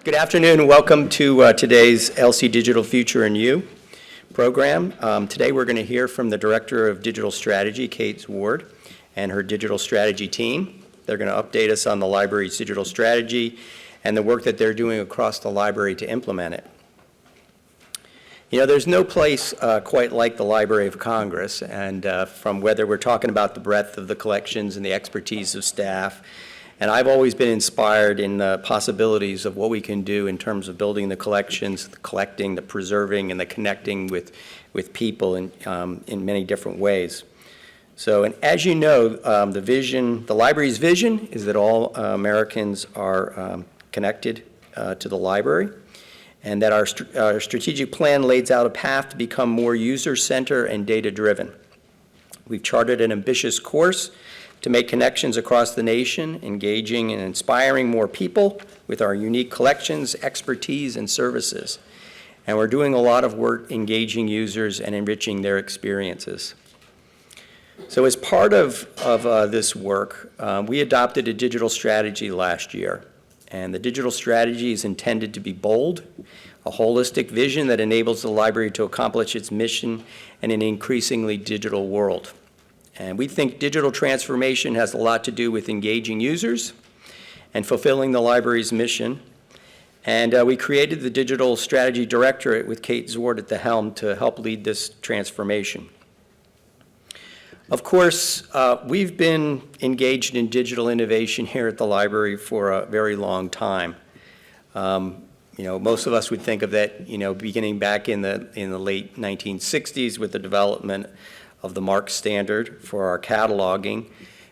Good afternoon and welcome to today's LC Digital Future and You program. Today we're going to hear from the Director of Digital Strategy, Kate Zward, and her digital strategy team. They're going to update us on the library's digital strategy and the work that they're doing across the library to implement it. You know, there's no place quite like the Library of Congress, and from whether we're talking about the breadth of the collections and the expertise of staff, and I've always been inspired in the possibilities of what we can do in terms of building the collections, the collecting, the preserving, and the connecting with people in many different ways. So, and as you know, the library's vision is that all Americans are connected to the library, and that our strategic plan lays out a path to become more user-centered and data-driven. We've charted an ambitious course to make connections across the nation, engaging and inspiring more people with our unique collections, expertise, and services. And we're doing a lot of work engaging users and enriching their experiences. So as part of this work, we adopted a digital strategy last year. And the digital strategy is intended to be bold, a holistic vision that enables the library to accomplish its mission in an increasingly digital world. And we think digital transformation has a lot to do with engaging users and fulfilling the library's mission. And we created the Digital Strategy Directorate with Kate Zward at the helm to help lead this transformation. Of course, we've been engaged in digital innovation here at the library for a very long time. You know, most of us would think of that, you know, beginning back in the late 1960s with the development of the MARC standard for our cataloging.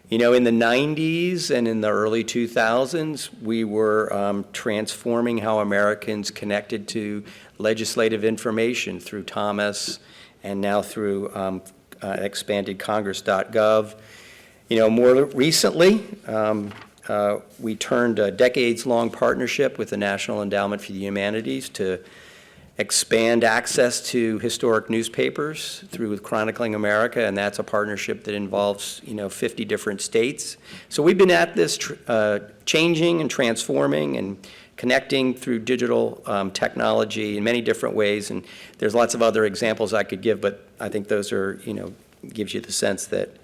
You know, in the 90s and in the early 2000s, we were transforming how Americans connected to legislative information through Thomas and now through expanded Congress.gov. You know, more recently, we turned a decades-long partnership with the National Endowment for the Humanities to expand access to historic newspapers through Chronicling America, and that's a partnership that involves, you know, 50 different states. So we've been at this changing and transforming and connecting through digital technology in many different ways, and there's lots of other examples I could give, but I think those are, you know, gives you the sense that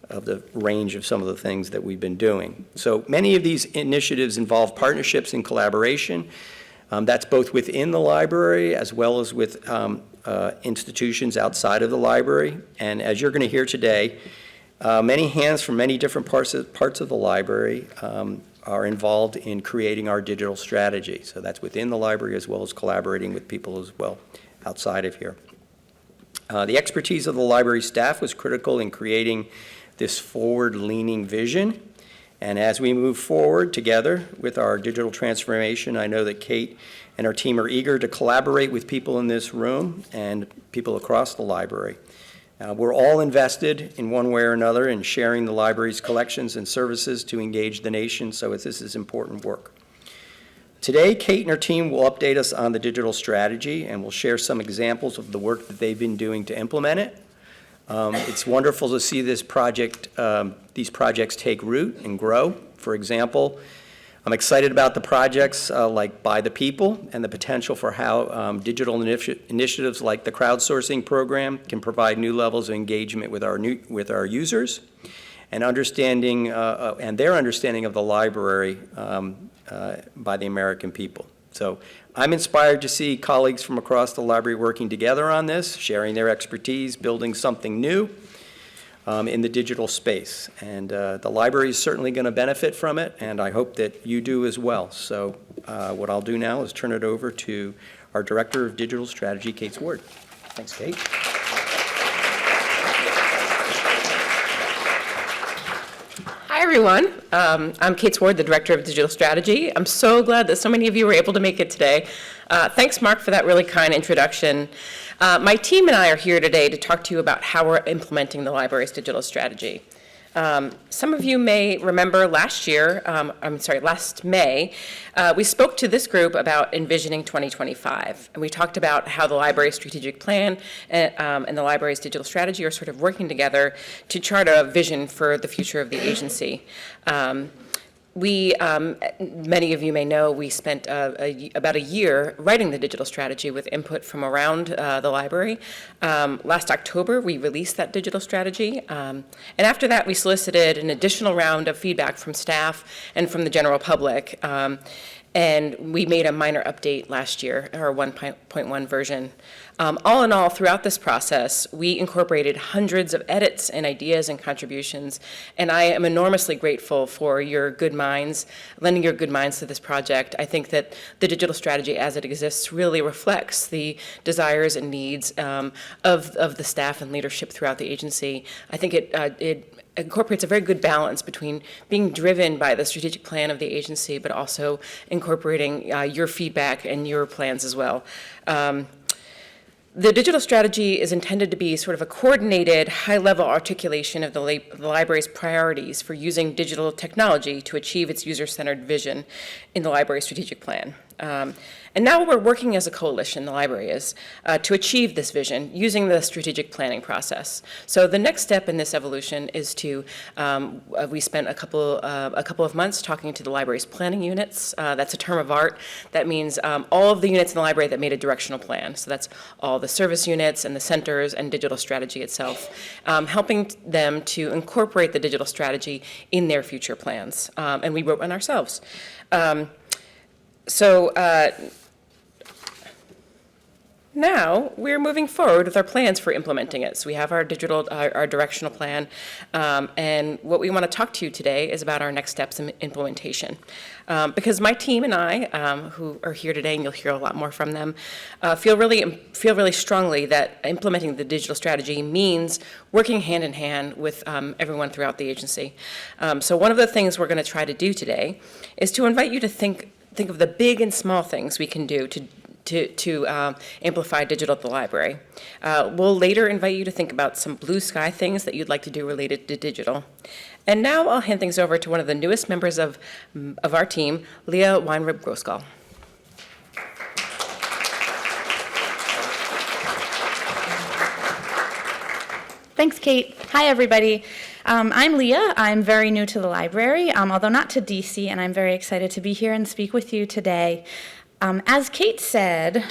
of the range of some of the things that we've been doing. So many of these initiatives involve partnerships and collaboration. That's both within the library as well as with institutions outside of the library. And as you're going to hear today, many hands from many different parts of the library are involved in creating our digital strategy. So that's within the library as well as collaborating with people as well outside of here. The expertise of the library staff was critical in creating this forward-leaning vision. And as we move forward together with our digital transformation, I know that Kate and her team are eager to collaborate with people in this room and people across the library. We're all invested in one way or another in sharing the library's collections and services to engage the nation, so this is important work. Today, Kate and her team will update us on the digital strategy, and we'll share some examples of the work that they've been doing to implement it. It's wonderful to see these projects take root and grow. For example, I'm excited about the projects like By the People and the potential for how digital initiatives like the crowdsourcing program can provide new levels of engagement with our users and understanding and their understanding of the library by the American people. So I'm inspired to see colleagues from across the library working together on this, sharing their expertise, building something new in the digital space. And the library is certainly going to benefit from it, and I hope that you do as well. So what I'll do now is turn it over to our Director of Digital Strategy, Kate Zward. Thanks, Kate. Hi, everyone. I'm Kate Zward, the Director of Digital Strategy. I'm so glad that so many of you were able to make it today. Thanks, Mark, for that really kind introduction. My team and I are here today to talk to you about how we're implementing the library's digital strategy. Some of you may remember last May, we spoke to this group about envisioning 2025. And we talked about how the library's strategic plan and the library's digital strategy are sort of working together to chart a vision for the future of the agency. Many of you may know, we spent about a year writing the digital strategy with input from around the library. Last October, we released that digital strategy. And after that, we solicited an additional round of feedback from staff and from the general public. And we made a minor update last year, our 1.1 version. All in all, throughout this process, we incorporated hundreds of edits and ideas and contributions, and I am enormously grateful for your good minds, lending your good minds to this project. I think that the digital strategy as it exists really reflects the desires and needs of the staff and leadership throughout the agency. I think it incorporates a very good balance between being driven by the strategic plan of the agency, but also incorporating your feedback and your plans as well. The digital strategy is intended to be sort of a coordinated, high-level articulation of the library's priorities for using digital technology to achieve its user-centered vision in the library's strategic plan. And now we're working as a coalition, the library is, to achieve this vision using the strategic planning process. So the next step in this evolution is to, we spent a couple of months talking to the library's planning units. That's a term of art. That means all of the units in the library that made a directional plan. So that's all the service units and the centers and digital strategy itself, helping them to incorporate the digital strategy in their future plans. And we wrote one ourselves. Now we're moving forward with our plans for implementing it. So we have our directional plan, and what we want to talk to you today is about our next steps in implementation. Because my team and I, who are here today, and you'll hear a lot more from them, feel really strongly that implementing the digital strategy means working hand in hand with everyone throughout the agency. So one of the things we're going to try to do today is to invite you to think of the big and small things we can do to amplify digital at the library. We'll later invite you to think about some blue sky things that you'd like to do related to digital. And now I'll hand things over to one of the newest members of our team, Leah Weinrib-Groskal. Thanks, Kate. Hi, everybody. I'm Leah. I'm very new to the library, although not to DC, and I'm very excited to be here and speak with you today. As Kate said,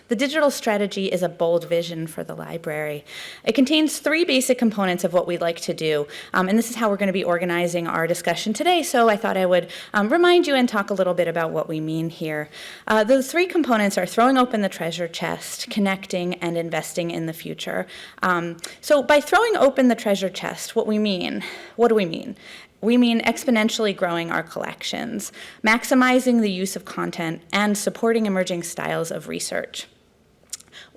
the digital strategy is a bold vision for the library. It contains three basic components of what we'd like to do, and this is how we're going to be organizing our discussion today, so I thought I would remind you and talk a little bit about what we mean here. Those three components are throwing open the treasure chest, connecting, and investing in the future. So by throwing open the treasure chest, what do we mean? We mean exponentially growing our collections, maximizing the use of content, and supporting emerging styles of research.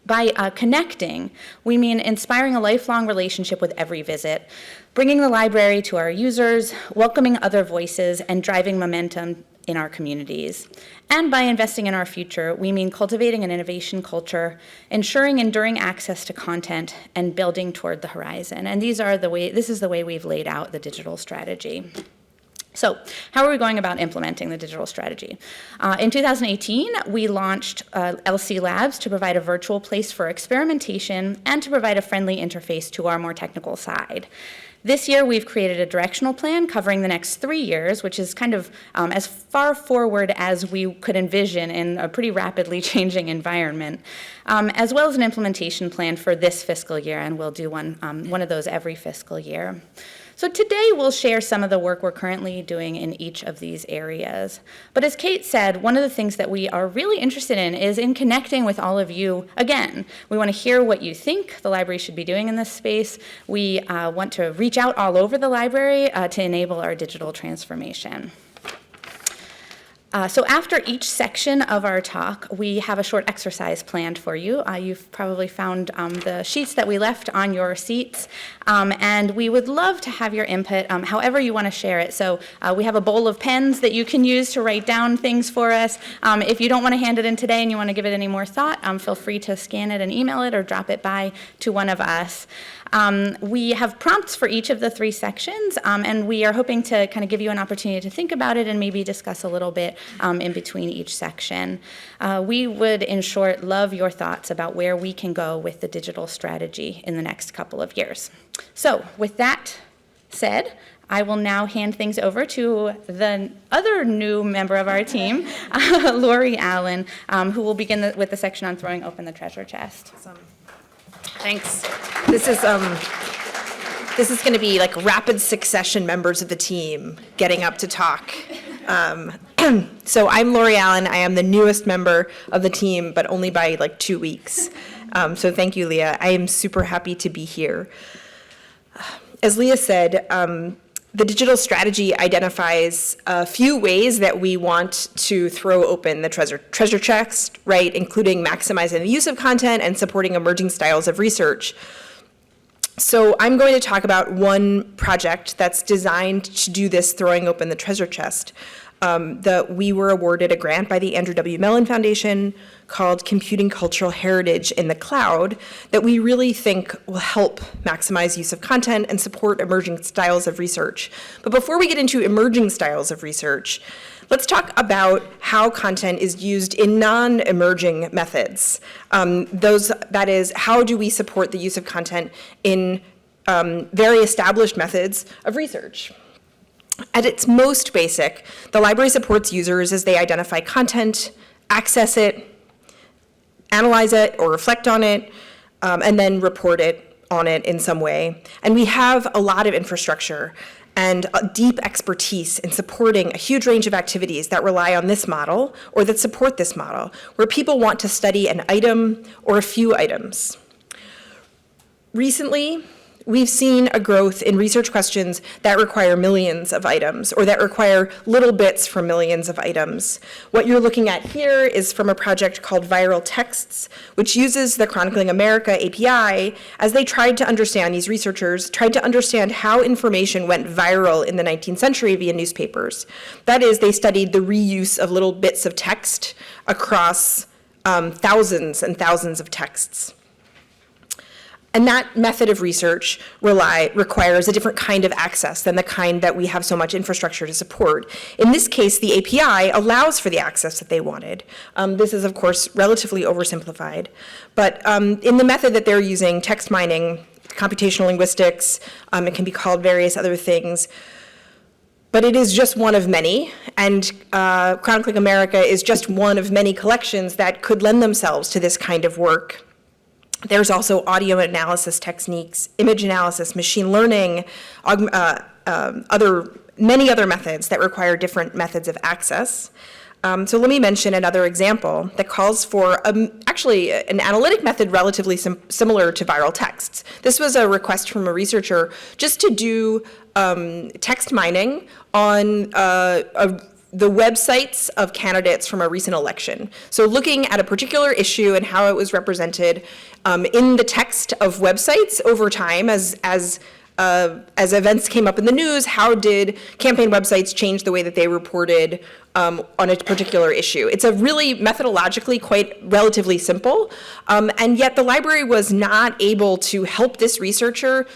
By connecting, we mean inspiring a lifelong relationship with every visit, bringing the library to our users, welcoming other voices, and driving momentum in our communities. And by investing in our future, we mean cultivating an innovation culture, ensuring enduring access to content, and building toward the horizon. And this is the way we've laid out the digital strategy. So how are we going about implementing the digital strategy? In 2018, we launched LC Labs to provide a virtual place for experimentation and to provide a friendly interface to our more technical side. This year, we've created a directional plan covering the next 3 years, which is kind of as far forward as we could envision in a pretty rapidly changing environment, as well as an implementation plan for this fiscal year, and we'll do one of those every fiscal year. So today we'll share some of the work we're currently doing in each of these areas. But as Kate said, one of the things that we are really interested in is in connecting with all of you. Again, we want to hear what you think the library should be doing in this space. We want to reach out all over the library to enable our digital transformation. So after each section of our talk, we have a short exercise planned for you. You've probably found the sheets that we left on your seats, and we would love to have your input however you want to share it. So we have a bowl of pens that you can use to write down things for us. If you don't want to hand it in today and you want to give it any more thought, feel free to scan it and email it or drop it by to one of us. We have prompts for each of the three sections, and we are hoping to kind of give you an opportunity to think about it and maybe discuss a little bit in between each section. We would, in short, love your thoughts about where we can go with the digital strategy in the next couple of years. So with that said, I will now hand things over to the other new member of our team, Lori Allen, who will begin with the section on throwing open the treasure chest. Awesome. Thanks. This is going to be like rapid succession members of the team getting up to talk. So I'm Lori Allen. I am the newest member of the team, but only by like 2 weeks. So thank you, Leah. I am super happy to be here. As Leah said, the digital strategy identifies a few ways that we want to throw open the treasure chest, right, including maximizing the use of content and supporting emerging styles of research. So I'm going to talk about one project that's designed to do this, throwing open the treasure chest. We were awarded a grant by the Andrew W. Mellon Foundation called Computing Cultural Heritage in the Cloud that we really think will help maximize use of content and support emerging styles of research. But before we get into emerging styles of research, let's talk about how content is used in non-emerging methods. That is, how do we support the use of content in very established methods of research? At its most basic, the library supports users as they identify content, access it, analyze it or reflect on it, and then report on it in some way. And we have a lot of infrastructure and a deep expertise in supporting a huge range of activities that rely on this model or that support this model, where people want to study an item or a few items. Recently, we've seen a growth in research questions that require millions of items or that require little bits from millions of items. What you're looking at here is from a project called Viral Texts, which uses the Chronicling America API as they tried to understand, these researchers tried to understand how information went viral in the 19th century via newspapers. That is, they studied the reuse of little bits of text across thousands and thousands of texts. And that method of research requires a different kind of access than the kind that we have so much infrastructure to support. In this case, the API allows for the access that they wanted. This is, of course, relatively oversimplified. But in the method that they're using, text mining, computational linguistics, it can be called various other things. But it is just one of many, and Chronicling America is just one of many collections that could lend themselves to this kind of work. There's also audio analysis techniques, image analysis, machine learning, many other methods that require different methods of access. So let me mention another example that calls for actually an analytic method relatively similar to Viral Texts. This was a request from a researcher just to do text mining on the websites of candidates from a recent election. So looking at a particular issue and how it was represented in the text of websites over time as events came up in the news, how did campaign websites change the way that they reported on a particular issue? It's a really methodologically quite relatively simple, and yet the library was not able to help this researcher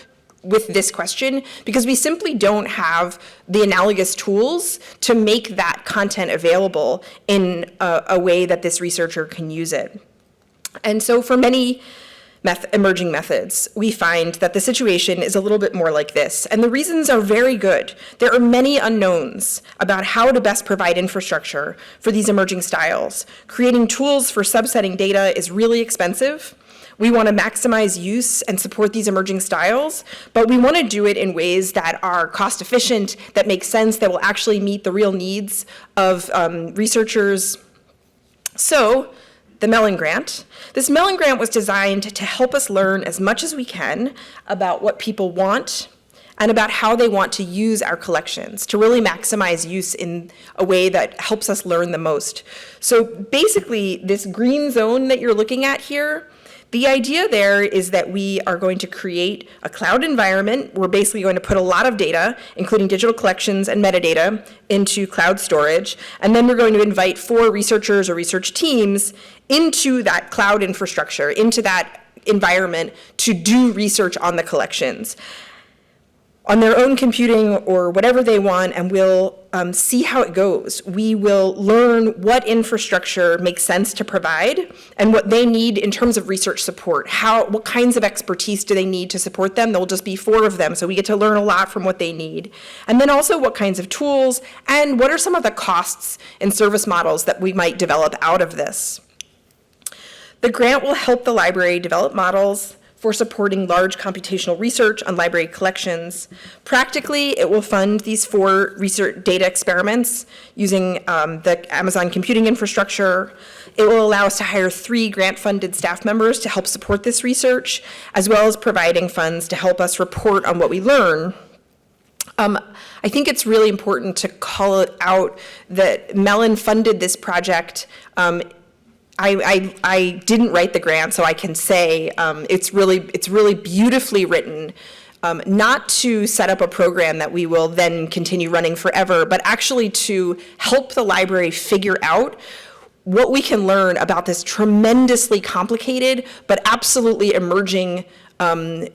with this question because we simply don't have the analogous tools to make that content available in a way that this researcher can use it. And so for many emerging methods, we find that the situation is a little bit more like this. And the reasons are very good. There are many unknowns about how to best provide infrastructure for these emerging styles. Creating tools for subsetting data is really expensive. We want to maximize use and support these emerging styles, but we want to do it in ways that are cost efficient, that make sense, that will actually meet the real needs of researchers. So, the Mellon Grant. This Mellon Grant was designed to help us learn as much as we can about what people want and about how they want to use our collections, to really maximize use in a way that helps us learn the most. So basically, this green zone that you're looking at here, the idea there is that we are going to create a cloud environment. We're basically going to put a lot of data, including digital collections and metadata, into cloud storage. And then we're going to invite 4 researchers or research teams into that cloud infrastructure, into that environment to do research on the collections. on their own computing or whatever they want, and we'll see how it goes. We will learn what infrastructure makes sense to provide and what they need in terms of research support. What kinds of expertise do they need to support them? There'll just be 4 of them, so we get to learn a lot from what they need. And then also what kinds of tools and what are some of the costs and service models that we might develop out of this. The grant will help the library develop models for supporting large computational research on library collections. Practically, it will fund these 4 research data experiments using the Amazon computing infrastructure. It will allow us to hire 3 grant-funded staff members to help support this research, as well as providing funds to help us report on what we learn. I think it's really important to call it out that Mellon funded this project. I didn't write the grant, so I can say it's really beautifully written, not to set up a program that we will then continue running forever, but actually to help the library figure out what we can learn about this tremendously complicated but absolutely emerging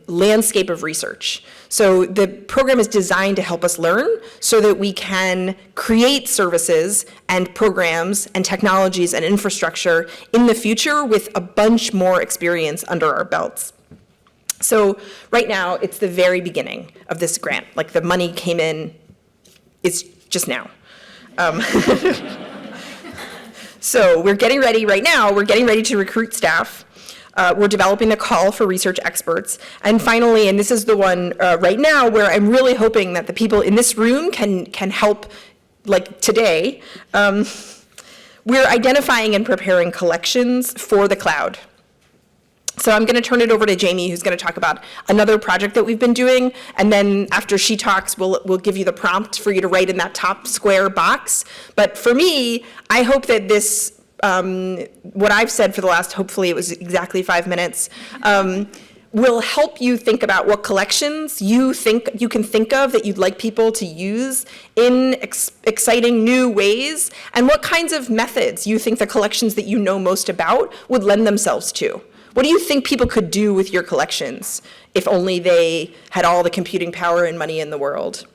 landscape of research. So the program is designed to help us learn so that we can create services and programs and technologies and infrastructure in the future with a bunch more experience under our belts. So right now, it's the very beginning of this grant. Like the money came in, it's just now. So we're getting ready right now, we're getting ready to recruit staff. We're developing the call for research experts. And finally, and this is the one right now where I'm really hoping that the people in this room can help, like today, we're identifying and preparing collections for the cloud. So I'm going to turn it over to Jamie, who's going to talk about another project that we've been doing, and then after she talks, we'll give you the prompt for you to write in that top square box. But for me, I hope that this what I've said for the last, hopefully it was exactly 5 minutes, will help you think about what collections you can think of that you'd like people to use in exciting new ways, and what kinds of methods you think the collections that you know most about would lend themselves to. What do you think people could do with your collections if only they had all the computing power and money in the world?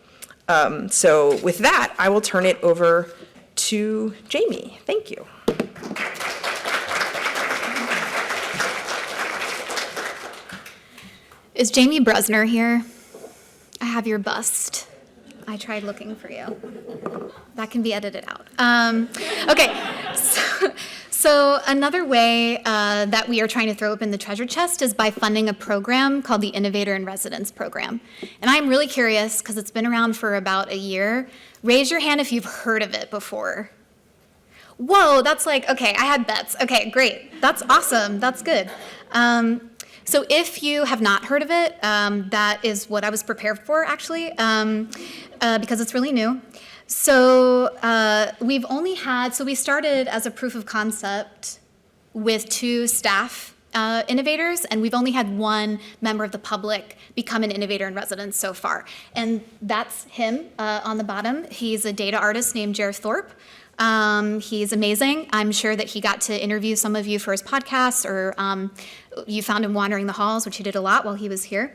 So with that, I will turn it over to Jamie. Thank you. Is Jamie Brusner here? I have your bust. I tried looking for you. That can be edited out. Okay, so another way that we are trying to throw open the treasure chest is by funding a program called the Innovator in Residence program. And I'm really curious, because it's been around for about a year. Raise your hand if you've heard of it before. Whoa, that's like, okay, I had bets. Okay, great. That's awesome. That's good. So if you have not heard of it, that is what I was prepared for, actually, because it's really new. So we started as a proof of concept with 2 staff innovators, and we've only had 1 member of the public become an innovator in residence so far. And that's him on the bottom. He's a data artist named Jer Thorpe. He's amazing. I'm sure that he got to interview some of you for his podcast, or you found him wandering the halls, which he did a lot while he was here.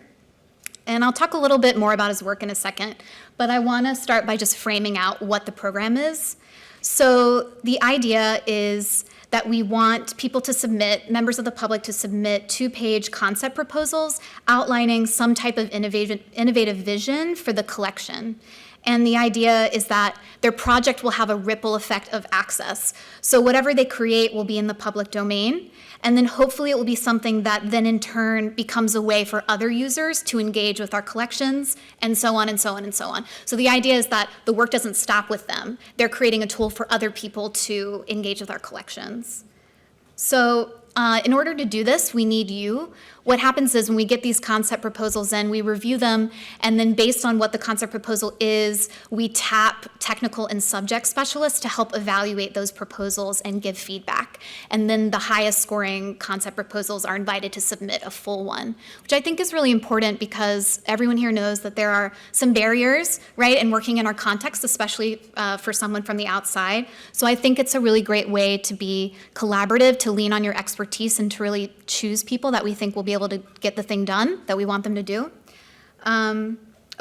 And I'll talk a little bit more about his work in a second, but I want to start by just framing out what the program is. So the idea is that we want people to submit, members of the public to submit 2-page concept proposals outlining some type of innovative vision for the collection. And the idea is that their project will have a ripple effect of access. So whatever they create will be in the public domain, and then hopefully it will be something that then in turn becomes a way for other users to engage with our collections, and so on and so on and so on. So the idea is that the work doesn't stop with them. They're creating a tool for other people to engage with our collections. So in order to do this, we need you. What happens is when we get these concept proposals in, we review them, and then based on what the concept proposal is, we tap technical and subject specialists to help evaluate those proposals and give feedback. And then the highest scoring concept proposals are invited to submit a full one, which I think is really important because everyone here knows that there are some barriers, right, in working in our context, especially for someone from the outside. So I think it's a really great way to be collaborative, to lean on your expertise, and to really choose people that we think will be able to get the thing done that we want them to do.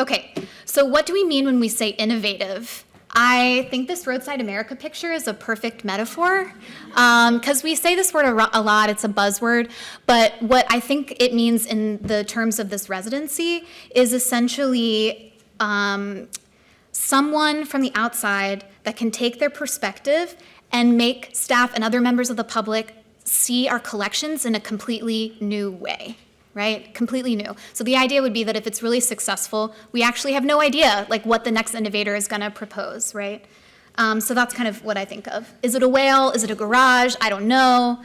Okay, so what do we mean when we say innovative? I think this Roadside America picture is a perfect metaphor, because we say this word a lot, it's a buzzword, but what I think it means in the terms of this residency is essentially someone from the outside that can take their perspective and make staff and other members of the public see our collections in a completely new way. Right? Completely new. So the idea would be that if it's really successful, we actually have no idea like what the next innovator is going to propose, right? So that's kind of what I think of. Is it a whale? Is it a garage? I don't know.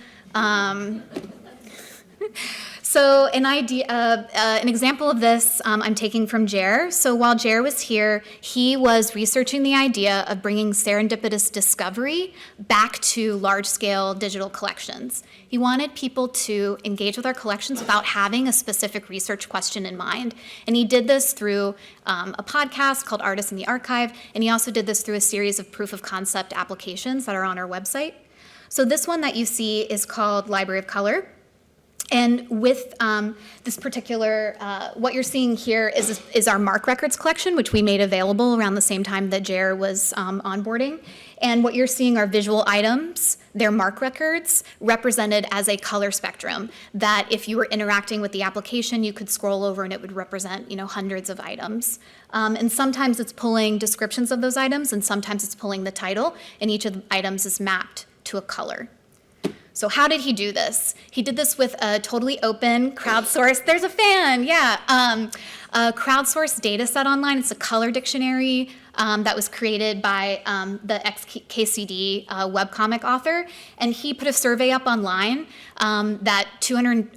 So an example of this I'm taking from Jer. So while Jer was here, he was researching the idea of bringing serendipitous discovery back to large-scale digital collections. He wanted people to engage with our collections without having a specific research question in mind. And he did this through a podcast called Artists in the Archive, and he also did this through a series of proof of concept applications that are on our website. So this one that you see is called Library of Color. And with this particular, what you're seeing here is our MARC records collection, which we made available around the same time that Jer was onboarding. And what you're seeing are visual items. They're MARC records represented as a color spectrum that if you were interacting with the application, you could scroll over and it would represent, hundreds of items. And sometimes it's pulling descriptions of those items, and sometimes it's pulling the title, and each of the items is mapped to a color. So how did he do this? He did this with a totally open, crowdsourced, there's a fan, yeah, a crowdsourced data set online. It's a color dictionary that was created by the ex-KCD webcomic author. And he put a survey up online that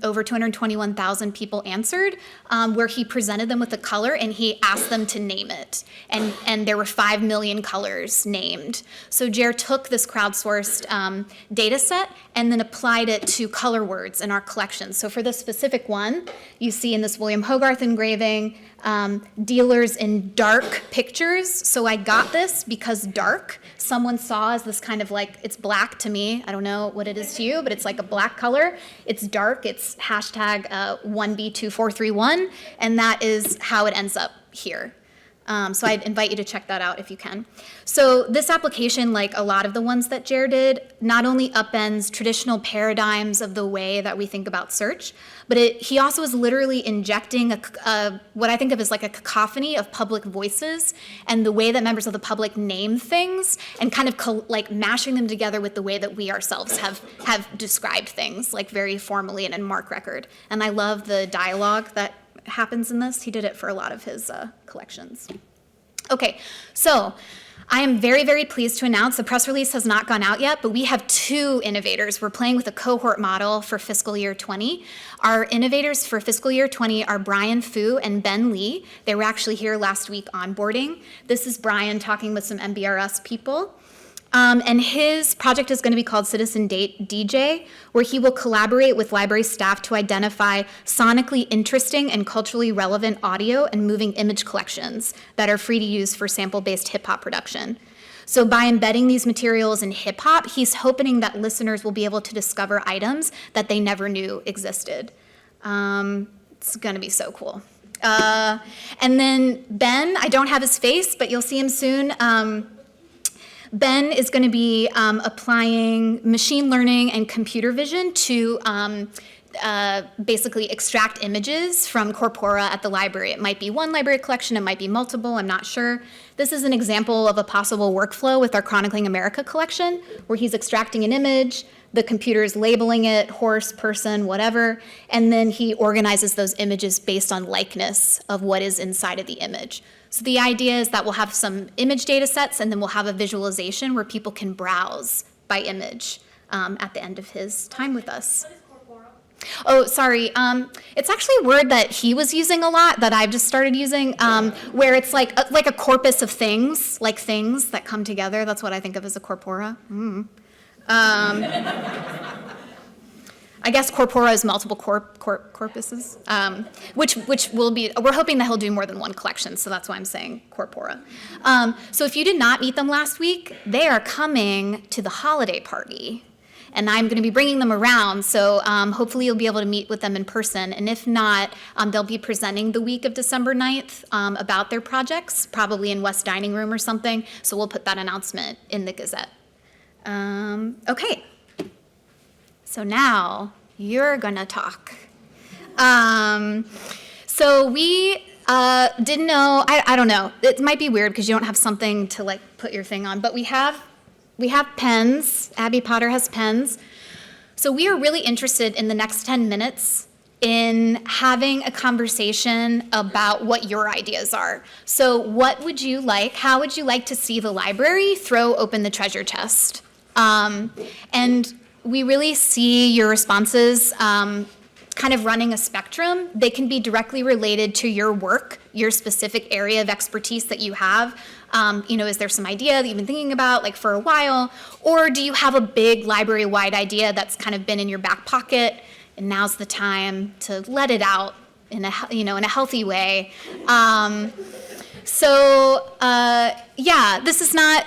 over 221,000 people answered, where he presented them with a color and he asked them to name it. And there were 5 million colors named. So Jer took this crowdsourced data set and then applied it to color words in our collection. So for this specific one, you see in this William Hogarth engraving, dealers in dark pictures. So I got this because dark, someone saw as this kind of like, it's black to me. I don't know what it is to you, but it's like a black color. It's dark. It's hashtag 1B2431, and that is how it ends up here. So I'd invite you to check that out if you can. So this application, like a lot of the ones that Jer did, not only upends traditional paradigms of the way that we think about search, but he also is literally injecting what I think of as like a cacophony of public voices and the way that members of the public name things and kind of like mashing them together with the way that we ourselves have described things, like very formally in a MARC record. And I love the dialogue that happens in this. He did it for a lot of his collections. Okay, so I am very, very pleased to announce the press release has not gone out yet, but we have 2 innovators. We're playing with a cohort model for fiscal year 20. Our innovators for fiscal year 20 are Brian Fu and Ben Lee. They were actually here last week onboarding. This is Brian talking with some MBRS people. And his project is going to be called Citizen DJ, where he will collaborate with library staff to identify sonically interesting and culturally relevant audio and moving image collections that are free to use for sample-based hip-hop production. So by embedding these materials in hip-hop, he's hoping that listeners will be able to discover items that they never knew existed. It's going to be so cool. And then Ben, I don't have his face, but you'll see him soon. Ben is going to be applying machine learning and computer vision to basically extract images from corpora at the library. It might be one library collection, it might be multiple, I'm not sure. This is an example of a possible workflow with our Chronicling America collection, where he's extracting an image, the computer's labeling it, horse, person, whatever, and then he organizes those images based on likeness of what is inside of the image. So the idea is that we'll have some image data sets, and then we'll have a visualization where people can browse by image at the end of his time with us. What is corpora? Oh, sorry. It's actually a word that he was using a lot that I've just started using, where it's like a corpus of things, like things that come together. That's what I think of as a corpora. I guess corpora is multiple corpuses, which will be, we're hoping that he'll do more than one collection, so that's why I'm saying corpora. So if you did not meet them last week, they are coming to the holiday party. and I'm going to be bringing them around, so hopefully you'll be able to meet with them in person. And if not, they'll be presenting the week of December 9th about their projects, probably in West Dining Room or something, so we'll put that announcement in the Gazette. Okay, so now you're going to talk. So we didn't know, I don't know, it might be weird because you don't have something to like put your thing on, but we have pens. Abby Potter has pens. So we are really interested in the next 10 minutes in having a conversation about what your ideas are. So what would you like, how would you like to see the library throw open the treasure chest? And we really see your responses kind of running a spectrum. They can be directly related to your work, your specific area of expertise that you have. Is there some idea that you've been thinking about like for a while? Or do you have a big library-wide idea that's kind of been in your back pocket and now's the time to let it out in a healthy way?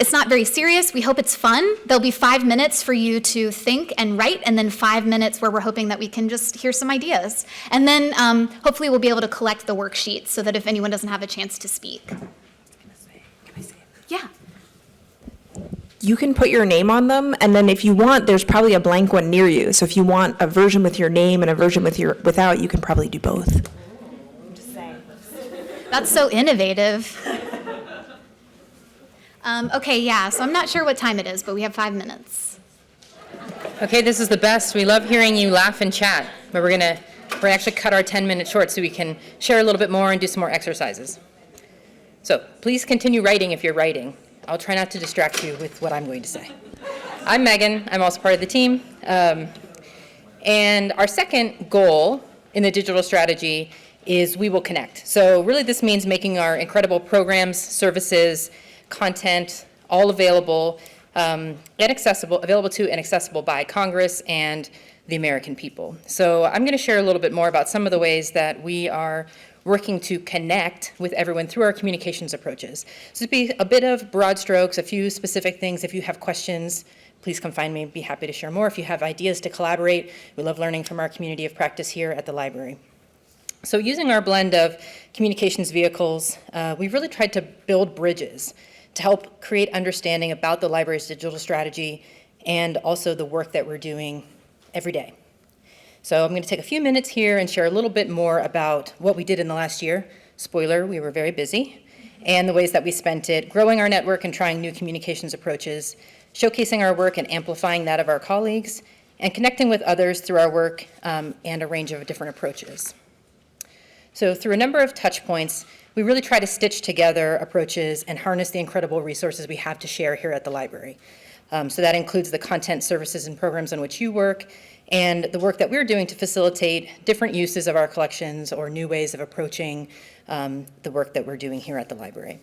It's not very serious. We hope it's fun. There'll be 5 minutes for you to think and write, and then 5 minutes where we're hoping that we can just hear some ideas. And then hopefully we'll be able to collect the worksheets so that if anyone doesn't have a chance to speak. Can I say it? Yeah. You can put your name on them, and then if you want, there's probably a blank one near you. So if you want a version with your name and a version without, you can probably do both. That's so innovative. So I'm not sure what time it is, but we have 5 minutes. Okay, this is the best. We love hearing you laugh and chat, but we're gonna actually cut our 10 minutes short so we can share a little bit more and do some more exercises. So please continue writing if you're writing. I'll try not to distract you with what I'm going to say. I'm Megan. I'm also part of the team. And our second goal in the digital strategy is we will connect. So really this means making our incredible programs, services, content, all available available to and accessible by Congress and the American people. So I'm going to share a little bit more about some of the ways that we are working to connect with everyone through our communications approaches. So it'd be a bit of broad strokes, a few specific things. If you have questions, please come find me. I'd be happy to share more. If you have ideas to collaborate, we love learning from our community of practice here at the library. So using our blend of communications vehicles, we've really tried to build bridges to help create understanding about the library's digital strategy and also the work that we're doing every day. So I'm going to take a few minutes here and share a little bit more about what we did in the last year. Spoiler, we were very busy, and the ways that we spent it, growing our network and trying new communications approaches, showcasing our work and amplifying that of our colleagues, and connecting with others through our work and a range of different approaches. So through a number of touch points, we really try to stitch together approaches and harness the incredible resources we have to share here at the library. So that includes the content, services, and programs on which you work, and the work that we're doing to facilitate different uses of our collections or new ways of approaching the work that we're doing here at the library.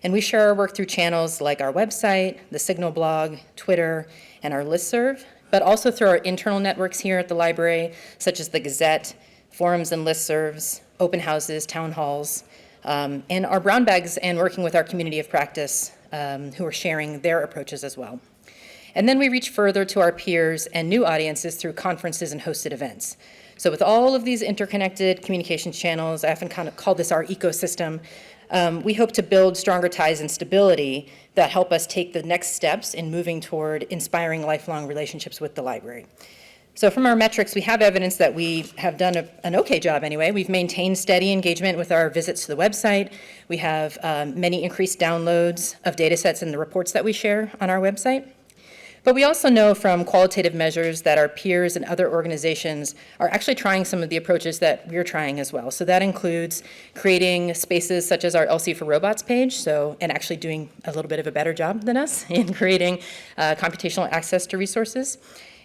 And we share our work through channels like our website, the Signal blog, Twitter, and our listserv, but also through our internal networks here at the library, such as the Gazette, forums and listservs, open houses, town halls, and our brown bags, and working with our community of practice who are sharing their approaches as well. And then we reach further to our peers and new audiences through conferences and hosted events. So with all of these interconnected communications channels, I often kind of call this our ecosystem, we hope to build stronger ties and stability that help us take the next steps in moving toward inspiring lifelong relationships with the library. So from our metrics, we have evidence that we have done an okay job anyway. We've maintained steady engagement with our visits to the website. We have many increased downloads of data sets and the reports that we share on our website. But we also know from qualitative measures that our peers and other organizations are actually trying some of the approaches that we're trying as well. So that includes creating spaces such as our LC for Robots page, and actually doing a little bit of a better job than us in creating computational access to resources.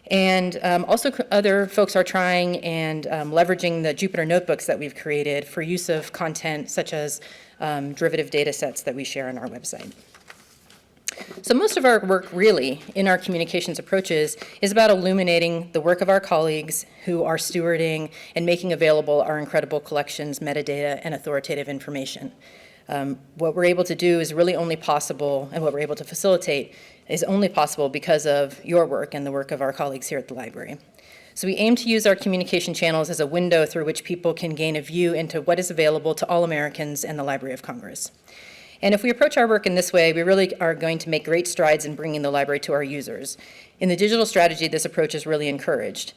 And also other folks are trying and leveraging the Jupyter notebooks that we've created for use of content such as derivative data sets that we share on our website. So most of our work really in our communications approaches is about illuminating the work of our colleagues who are stewarding and making available our incredible collections, metadata, and authoritative information. What we're able to do is really only possible, and what we're able to facilitate is only possible because of your work and the work of our colleagues here at the library. So we aim to use our communication channels as a window through which people can gain a view into what is available to all Americans and the Library of Congress. And if we approach our work in this way, we really are going to make great strides in bringing the library to our users. In the digital strategy, this approach is really encouraged.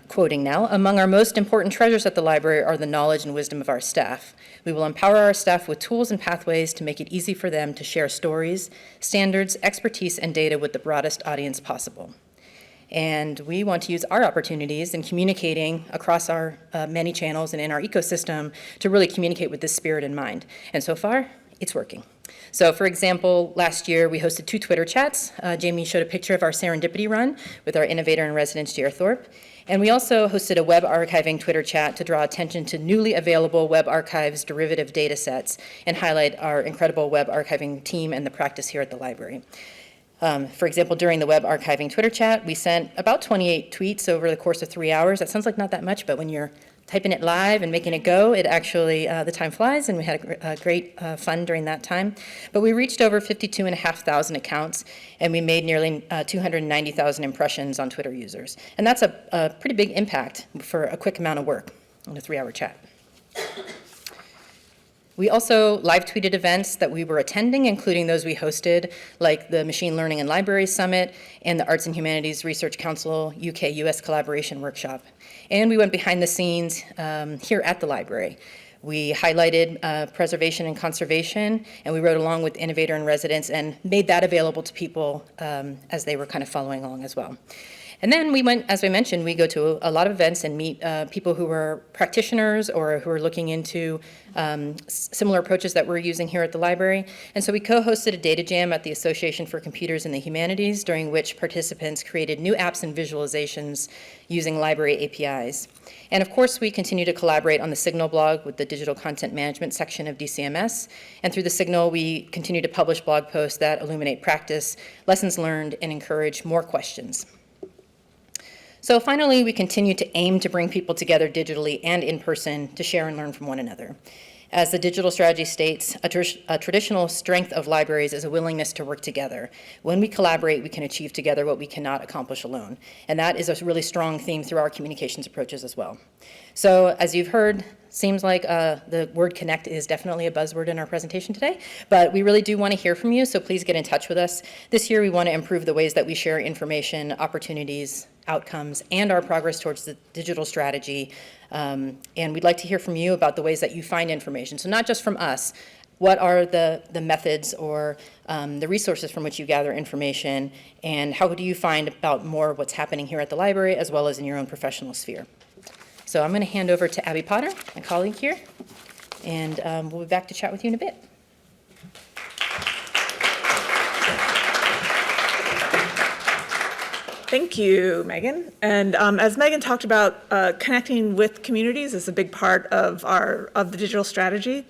Quoting now, "Among our most important treasures at the library are the knowledge and wisdom of our staff. We will empower our staff with tools and pathways to make it easy for them to share stories, standards, expertise, and data with the broadest audience possible." And we want to use our opportunities in communicating across our many channels and in our ecosystem to really communicate with this spirit in mind. And so far, it's working. So for example, last year we hosted 2 Twitter chats. Jamie showed a picture of our Serendipity Run with our innovator in residence, J.R. Thorpe. And we also hosted a web archiving Twitter chat to draw attention to newly available Web Archives derivative data sets and highlight our incredible web archiving team and the practice here at the library. For example, during the web archiving Twitter chat, we sent about 28 tweets over the course of 3 hours. That sounds like not that much, but when you're typing it live and making it go, it actually, the time flies, and we had a great fun during that time. But we reached over 52,500 accounts, and we made nearly 290,000 impressions on Twitter users. And that's a pretty big impact for a quick amount of work in a 3-hour chat. We also live tweeted events that we were attending, including those we hosted, like the Machine Learning and Library Summit and the Arts and Humanities Research Council UK-US Collaboration Workshop. And we went behind the scenes here at the library. We highlighted preservation and conservation, and we rode along with Innovator in Residence and made that available to people as they were kind of following along as well. And then we went, as I mentioned, we go to a lot of events and meet people who are practitioners or who are looking into similar approaches that we're using here at the library. And so we co-hosted a data jam at the Association for Computers and the Humanities, during which participants created new apps and visualizations using library APIs. And of course, we continue to collaborate on the Signal blog with the digital content management section of DCMS. And through the Signal, we continue to publish blog posts that illuminate practice, lessons learned, and encourage more questions. So finally, we continue to aim to bring people together digitally and in person to share and learn from one another. As the digital strategy states, a traditional strength of libraries is a willingness to work together. When we collaborate, we can achieve together what we cannot accomplish alone. And that is a really strong theme through our communications approaches as well. So as you've heard, seems like the word connect is definitely a buzzword in our presentation today, but we really do want to hear from you, so please get in touch with us. This year, we want to improve the ways that we share information, opportunities, outcomes, and our progress towards the digital strategy. And we'd like to hear from you about the ways that you find information. So not just from us, what are the methods or the resources from which you gather information, and how do you find about more of what's happening here at the library as well as in your own professional sphere? So I'm going to hand over to Abby Potter, my colleague here, and we'll be back to chat with you in a bit. Thank you, Megan. And as Megan talked about, connecting with communities is a big part of the digital strategy.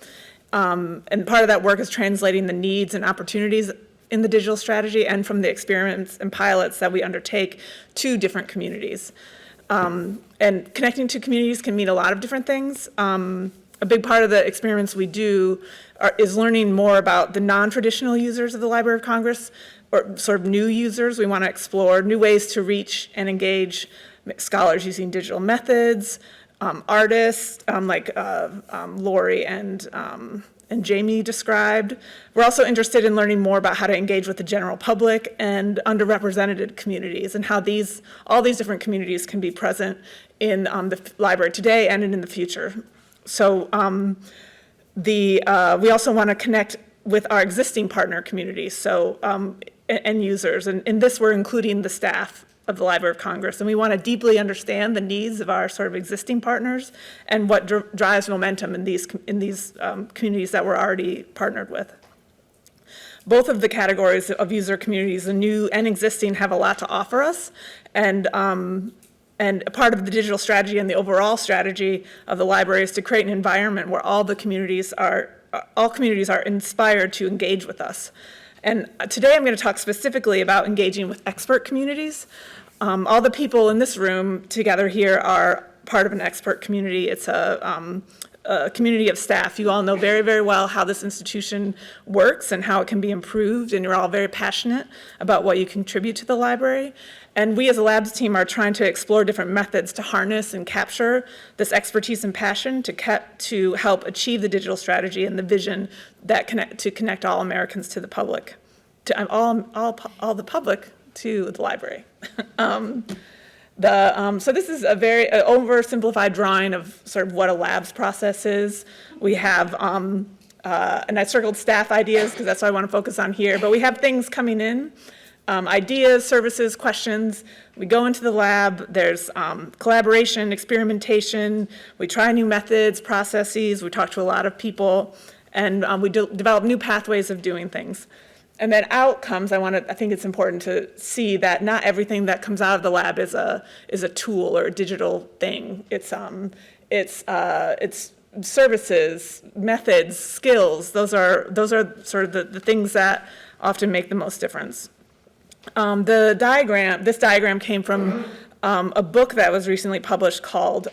And part of that work is translating the needs and opportunities in the digital strategy and from the experiments and pilots that we undertake to different communities. And connecting to communities can mean a lot of different things. A big part of the experiments we do is learning more about the non-traditional users of the Library of Congress, or sort of new users. We want to explore new ways to reach and engage scholars using digital methods, artists like Lori and Jamie described. We're also interested in learning more about how to engage with the general public and underrepresented communities, and how all these different communities can be present in the library today and in the future. So we also want to connect with our existing partner communities, so and users, and in this we're including the staff of the Library of Congress, and we want to deeply understand the needs of our sort of existing partners and what drives momentum in these communities that we're already partnered with. Both of the categories of user communities, the new and existing, have a lot to offer us, and a part of the digital strategy and the overall strategy of the library is to create an environment where all communities are inspired to engage with us. And today I'm going to talk specifically about engaging with expert communities. All the people in this room together here are part of an expert community. It's a community of staff. You all know very, very well how this institution works and how it can be improved, and you're all very passionate about what you contribute to the library. And we as a labs team are trying to explore different methods to harness and capture this expertise and passion to help achieve the digital strategy and the vision that connect all Americans to the public, to all the public to the library. So this is a very oversimplified drawing of sort of what a labs process is. We have, and I circled staff ideas because that's what I want to focus on here, but we have things coming in, ideas, services, questions. We go into the lab, there's collaboration, experimentation, we try new methods, processes, we talk to a lot of people, and we develop new pathways of doing things. And then outcomes, I think it's important to see that not everything that comes out of the lab is a tool or a digital thing. It's services, methods, skills. Those are sort of the things that often make the most difference. This diagram came from a book that was recently published called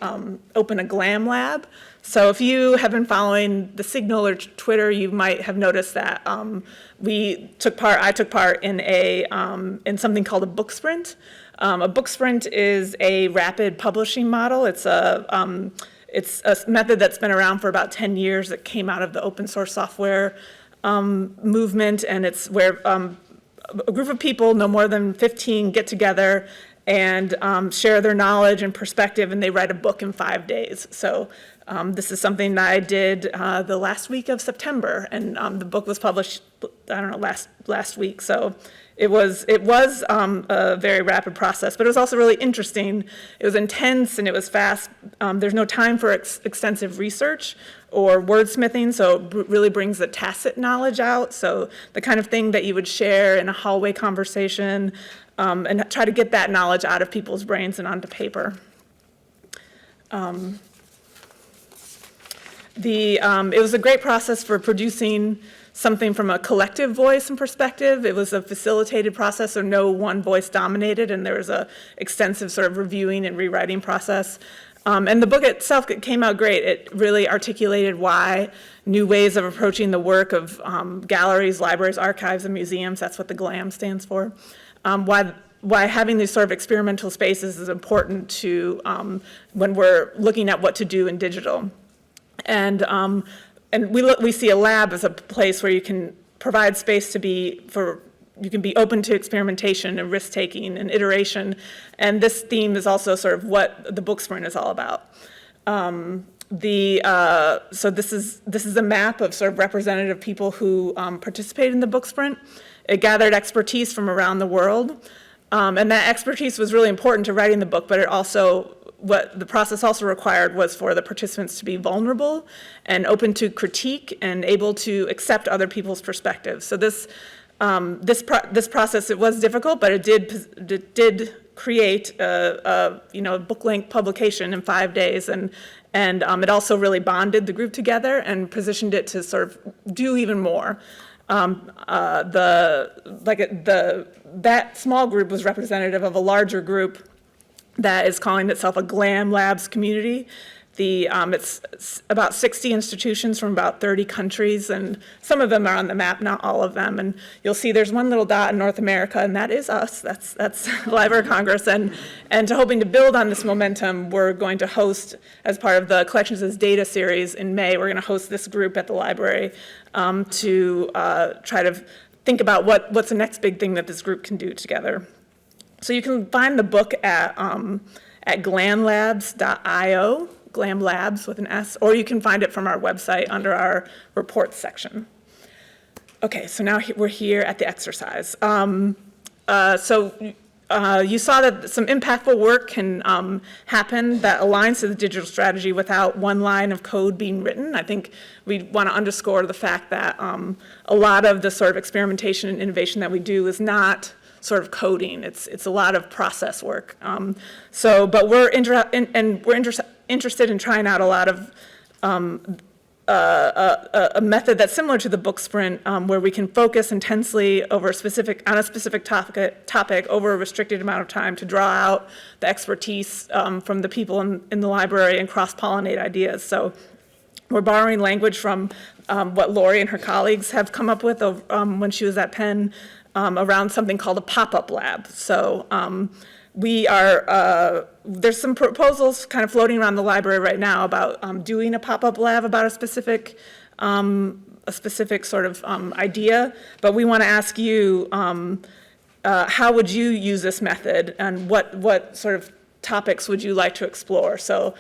Open a Glam Lab. So if you have been following the Signal or Twitter, you might have noticed that I took part in something called a book sprint. A book sprint is a rapid publishing model. It's a method that's been around for about 10 years. It came out of the open source software movement, and it's where a group of people, no more than 15, get together and share their knowledge and perspective, and they write a book in 5 days. So this is something that I did the last week of September, and the book was published, last week. So it was a very rapid process, but it was also really interesting. It was intense and it was fast. There's no time for extensive research or wordsmithing, so it really brings the tacit knowledge out. So the kind of thing that you would share in a hallway conversation, and try to get that knowledge out of people's brains and onto paper. It was a great process for producing something from a collective voice and perspective. It was a facilitated process, so no one voice dominated, and there was a extensive sort of reviewing and rewriting process. And the book itself came out great. It really articulated why new ways of approaching the work of galleries, libraries, archives, and museums, that's what the GLAM stands for, why having these sort of experimental spaces is important to when we're looking at what to do in digital. And we see a lab as a place where you can provide space you can be open to experimentation and risk-taking and iteration. And this theme is also sort of what the book sprint is all about. So this is a map of sort of representative people who participated in the book sprint. It gathered expertise from around the world. And that expertise was really important to writing the book, but what the process also required was for the participants to be vulnerable and open to critique and able to accept other people's perspectives. So this process, it was difficult, but it did create a book-length publication in 5 days, and it also really bonded the group together and positioned it to sort of do even more. That small group was representative of a larger group that is calling itself a GLAM Labs community. It's about 60 institutions from about 30 countries, and some of them are on the map, not all of them. And you'll see there's one little dot in North America, and that is us. That's the Library of Congress. And hoping to build on this momentum, we're going to host, as part of the Collections as Data series in May, we're going to host this group at the library to try to think about what's the next big thing that this group can do together. So you can find the book at glamlabs.io, Glam Labs with an S, or you can find it from our website under our reports section. Okay, so now we're here at the exercise. You saw that some impactful work can happen that aligns to the digital strategy without one line of code being written. I think we want to underscore the fact that a lot of the sort of experimentation and innovation that we do is not sort of coding. It's a lot of process work. But we're interested in trying out a lot of a method that's similar to the book sprint, where we can focus intensely on a specific topic over a restricted amount of time to draw out the expertise from the people in the library and cross-pollinate ideas. So We're borrowing language from what Lori and her colleagues have come up with when she was at Penn around something called a pop-up lab. So there's some proposals kind of floating around the library right now about doing a pop-up lab about a specific sort of idea, but we want to ask you, how would you use this method, and what sort of topics would you like to explore? So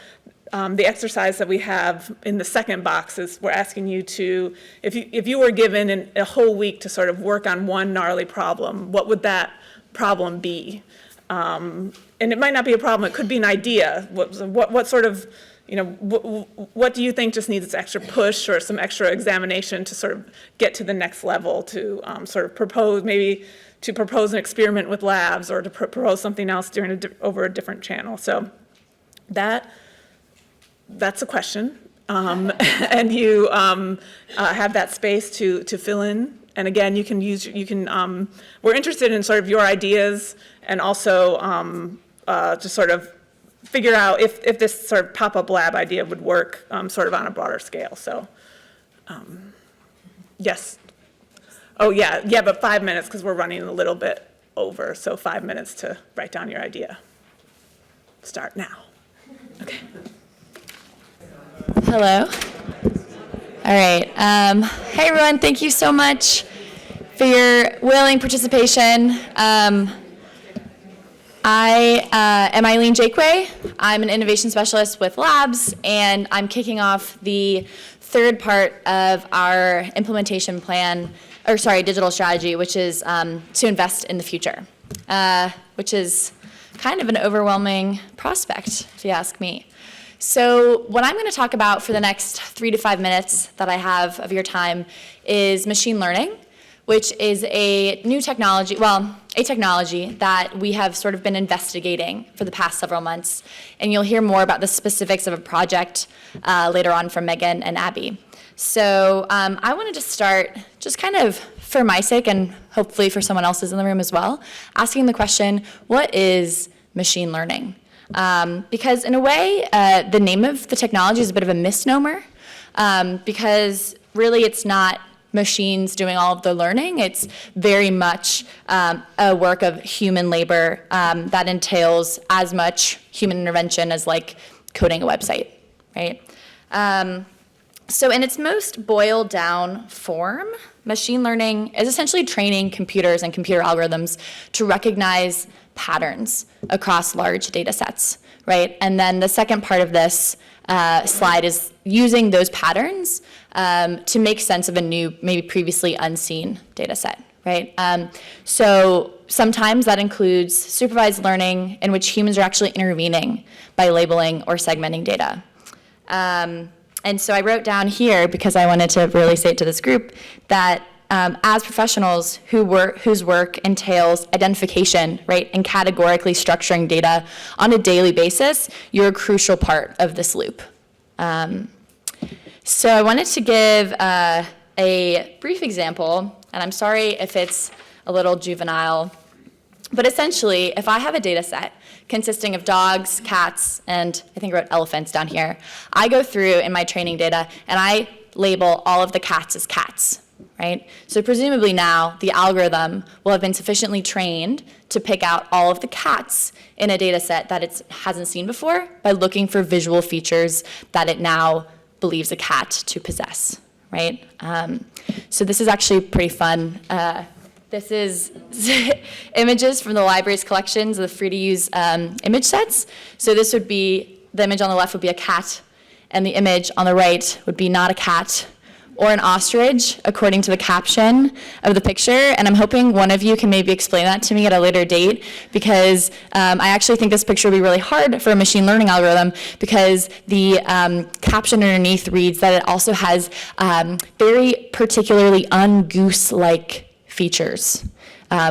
the exercise that we have in the second box is we're asking you to, if you were given a whole week to sort of work on one gnarly problem, what would that problem be? And it might not be a problem, it could be an idea. What sort of, what do you think just needs extra push or some extra examination to sort of get to the next level, to sort of propose, maybe to propose an experiment with labs, or to propose something else over a different channel? So that's a question. And you have that space to fill in. And again, we're interested in sort of your ideas, and also to sort of figure out if this sort of pop-up lab idea would work sort of on a broader scale. So, yes. Oh, yeah, but 5 minutes, because we're running a little bit over, so 5 minutes to write down your idea. Start now. Okay. Hello. All right. Hey, everyone. Thank you so much for your willing participation. I am Eileen Jakeway. I'm an innovation specialist with Labs, and I'm kicking off the third part of our implementation plan, digital strategy, which is to invest in the future, which is kind of an overwhelming prospect, if you ask me. So what I'm going to talk about for the next 3 to 5 minutes that I have of your time is machine learning, which is a new technology, a technology that we have sort of been investigating for the past several months. And you'll hear more about the specifics of a project later on from Megan and Abby. So I wanted to start, just kind of for my sake, and hopefully for someone else's in the room as well, asking the question, what is machine learning? Because in a way, the name of the technology is a bit of a misnomer, because really it's not machines doing all of the learning. It's very much a work of human labor that entails as much human intervention as like coding a website, right? So in its most boiled down form, machine learning is essentially training computers and computer algorithms to recognize patterns across large data sets, right? And then the second part of this slide is using those patterns to make sense of a new, maybe previously unseen data set, right? So sometimes that includes supervised learning, in which humans are actually intervening by labeling or segmenting data. And so I wrote down here, because I wanted to really say it to this group, that as professionals whose work entails identification, right, and categorically structuring data on a daily basis, you're a crucial part of this loop. So I wanted to give a brief example, and I'm sorry if it's a little juvenile, but essentially, if I have a data set consisting of dogs, cats, and I think I wrote elephants down here, I go through in my training data and I label all of the cats as cats, right? So presumably now the algorithm will have been sufficiently trained to pick out all of the cats in a data set that it hasn't seen before by looking for visual features that it now believes a cat to possess, right? So this is actually pretty fun. This is images from the library's collections of the free-to-use image sets. So this would be, the image on the left would be a cat, and the image on the right would be not a cat or an ostrich, according to the caption of the picture. And I'm hoping one of you can maybe explain that to me at a later date, because I actually think this picture would be really hard for a machine learning algorithm, because the caption underneath reads that it also has very particularly ungoose-like features,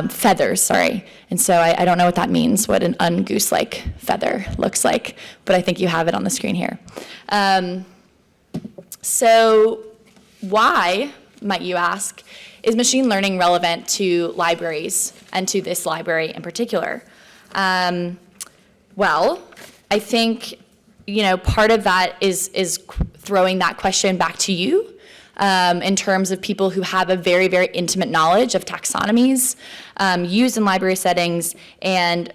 feathers, sorry. And so I don't know what that means, what an ungoose-like feather looks like, but I think you have it on the screen here. So why, might you ask, is machine learning relevant to libraries and to this library in particular? Well, I think, part of that is throwing that question back to you in terms of people who have a very, very intimate knowledge of taxonomies used in library settings and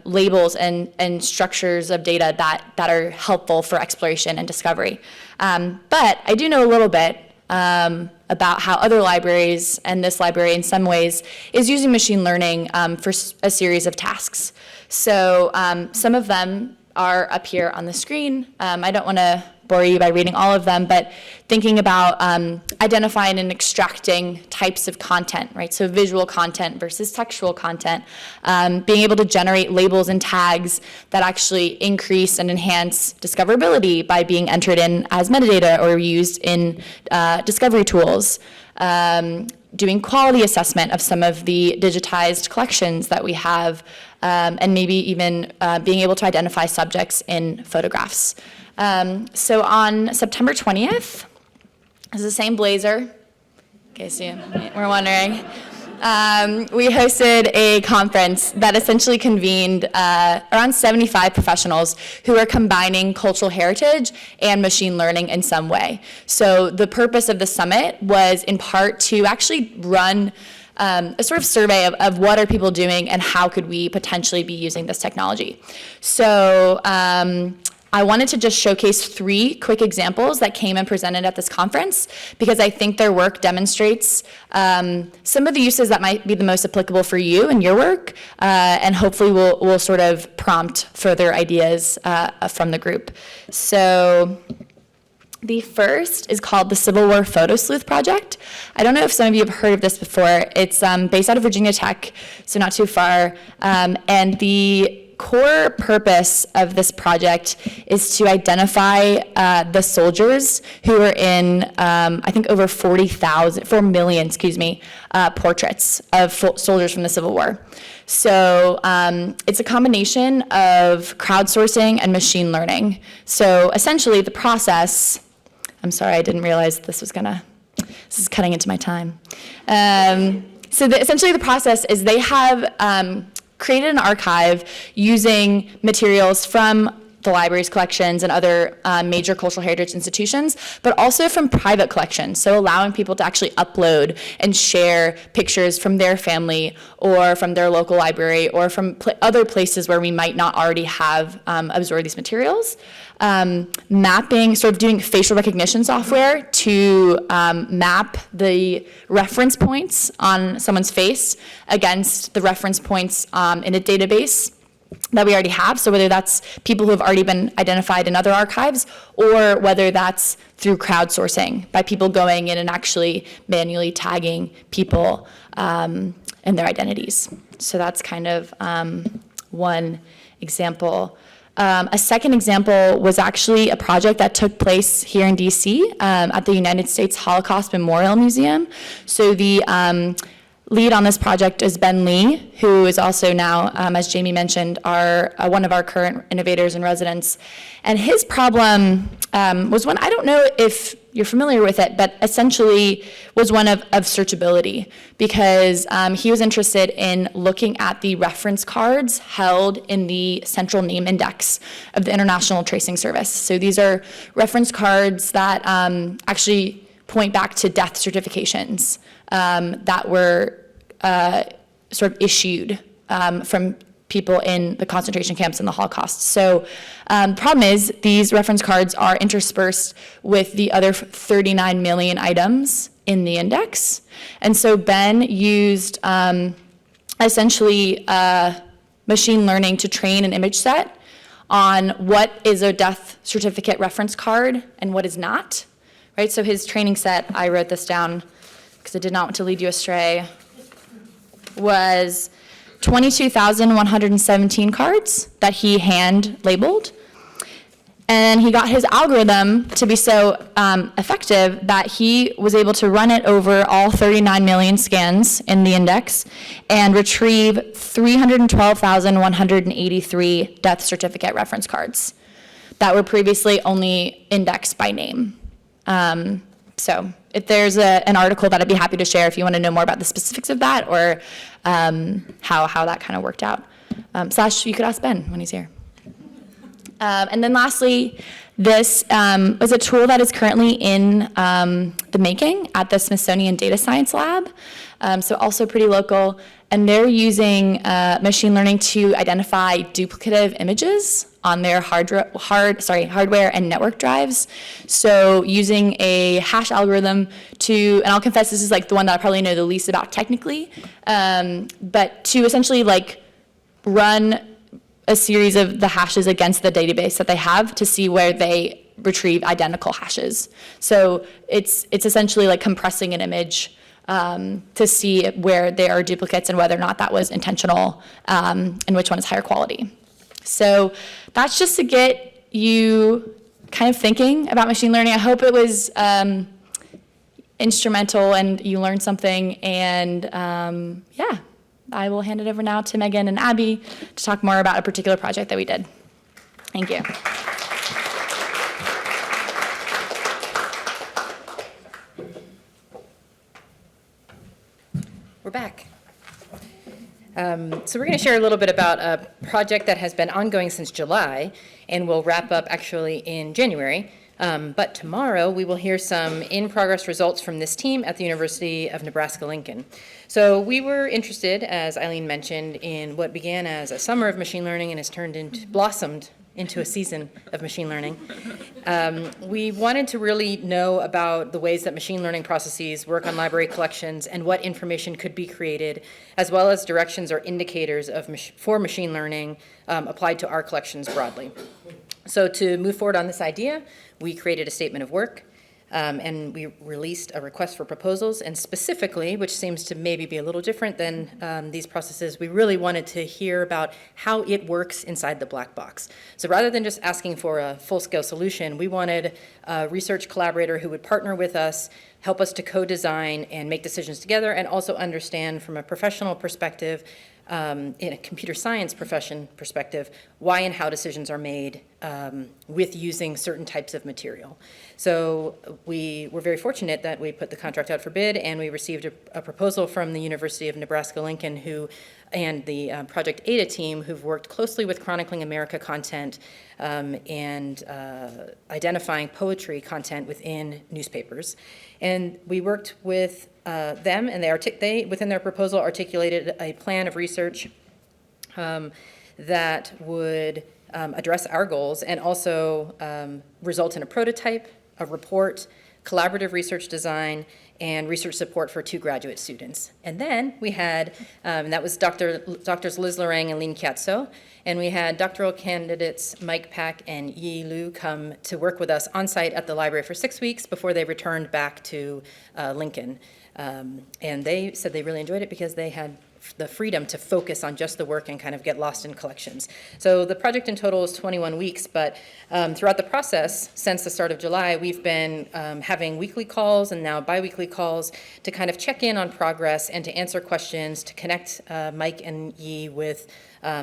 labels and structures of data that are helpful for exploration and discovery. But I do know a little bit about how other libraries, and this library in some ways, is using machine learning for a series of tasks. So some of them are up here on the screen. I don't want to bore you by reading all of them, but thinking about identifying and extracting types of content, right? So visual content versus textual content, being able to generate labels and tags that actually increase and enhance discoverability by being entered in as metadata or used in discovery tools. Doing quality assessment of some of the digitized collections that we have, and maybe even being able to identify subjects in photographs. So on September 20th, this is the same blazer, in case you were wondering. We hosted a conference that essentially convened around 75 professionals who are combining cultural heritage and machine learning in some way. So the purpose of the summit was in part to actually run a sort of survey of what are people doing and how could we potentially be using this technology. So I wanted to just showcase 3 quick examples that came and presented at this conference because I think their work demonstrates some of the uses that might be the most applicable for you and your work, and hopefully will sort of prompt further ideas from the group. So the first is called the Civil War Photo Sleuth Project. I don't know if some of you have heard of this before. It's based out of Virginia Tech, so not too far, and the core purpose of this project is to identify the soldiers who are in, I think, over 4 million, portraits of soldiers from the Civil War. So it's a combination of crowdsourcing and machine learning. So essentially the process, I'm sorry, I didn't realize this is cutting into my time. Essentially the process is they have created an archive using materials from the library's collections and other major cultural heritage institutions, but also from private collections, so allowing people to actually upload and share pictures from their family or from their local library or from other places where we might not already have absorbed these materials. Mapping, sort of doing facial recognition software to map the reference points on someone's face against the reference points in a database that we already have. So whether that's people who have already been identified in other archives or whether that's through crowdsourcing by people going in and actually manually tagging people and their identities. So that's kind of one example. A second example was actually a project that took place here in DC at the United States Holocaust Memorial Museum. So the lead on this project is Ben Lee, who is also now, as Jamie mentioned, one of our current innovators and residents. And his problem was one, I don't know if you're familiar with it, but essentially was one of searchability, because he was interested in looking at the reference cards held in the Central Name Index of the International Tracing Service. So these are reference cards that actually point back to death certifications that were sort of issued from people in the concentration camps and the Holocaust. So the problem is these reference cards are interspersed with the other 39 million items in the index. And so Ben used essentially machine learning to train an image set on what is a death certificate reference card and what is not. Right, so his training set, I wrote this down because I did not want to lead you astray, was 22,117 cards that he hand labeled. And he got his algorithm to be so effective that he was able to run it over all 39 million scans in the index and retrieve 312,183 death certificate reference cards that were previously only indexed by name. So if there's an article that I'd be happy to share if you want to know more about the specifics of that or how that kind of worked out. Slash, you could ask Ben when he's here. And then lastly, This was a tool that is currently in the making at the Smithsonian Data Science Lab, so also pretty local. And they're using machine learning to identify duplicative images on their hardware and network drives. So using a hash algorithm to, and I'll confess this is like the one that I probably know the least about technically, but to essentially like run a series of the hashes against the database that they have to see where they retrieve identical hashes. So it's essentially like compressing an image to see where there are duplicates and whether or not that was intentional and which one is higher quality. So that's just to get you kind of thinking about machine learning. I hope it was instrumental and you learned something. And yeah, I will hand it over now to Megan and Abby to talk more about a particular project that we did. Thank you. We're back. So we're going to share a little bit about a project that has been ongoing since July and will wrap up actually in January. But tomorrow we will hear some in-progress results from this team at the University of Nebraska-Lincoln. So we were interested, as Eileen mentioned, in what began as a summer of machine learning and has blossomed into a season of machine learning. We wanted to really know about the ways that machine learning processes work on library collections and what information could be created, as well as directions or indicators for machine learning applied to our collections broadly. So to move forward on this idea, we created a statement of work, and we released a request for proposals, and specifically, which seems to maybe be a little different than these processes, we really wanted to hear about how it works inside the black box. So rather than just asking for a full-scale solution, we wanted a research collaborator who would partner with us, help us to co-design and make decisions together, and also understand from a professional perspective, in a computer science profession perspective, why and how decisions are made with using certain types of material. So we were very fortunate that we put the contract out for bid and we received a proposal from the University of Nebraska-Lincoln and the Project Ada team who've worked closely with Chronicling America content and identifying poetry content within newspapers. And we worked with them, and they within their proposal articulated a plan of research that would address our goals and also result in a prototype, a report, collaborative research design, and research support for 2 graduate students. And then we had, that was Doctors Liz Lorang and Lin Kiatso, and we had doctoral candidates Mike Pack and Yi Lu come to work with us on site at the library for 6 weeks before they returned back to Lincoln. And they said they really enjoyed it because they had the freedom to focus on just the work and kind of get lost in collections. So the project in total is 21 weeks, but throughout the process, since the start of July, we've been having weekly calls and now bi-weekly calls to kind of check in on progress and to answer questions, to connect Mike and Yi with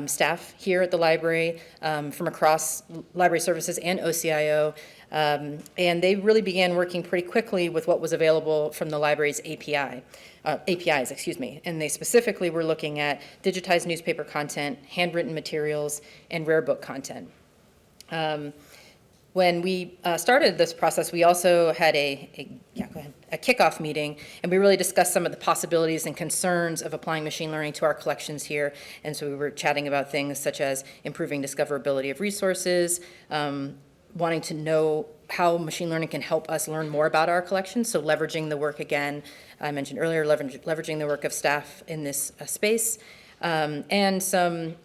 staff here at the library from across library services and OCIO. And they really began working pretty quickly with what was available from the library's APIs, and they specifically were looking at digitized newspaper content, handwritten materials, and rare book content. When we started this process, we also had a kickoff meeting, and we really discussed some of the possibilities and concerns of applying machine learning to our collections here. And so we were chatting about things such as improving discoverability of resources, wanting to know how machine learning can help us learn more about our collections, so leveraging the work, again, I mentioned earlier, leveraging the work of staff in this space, and some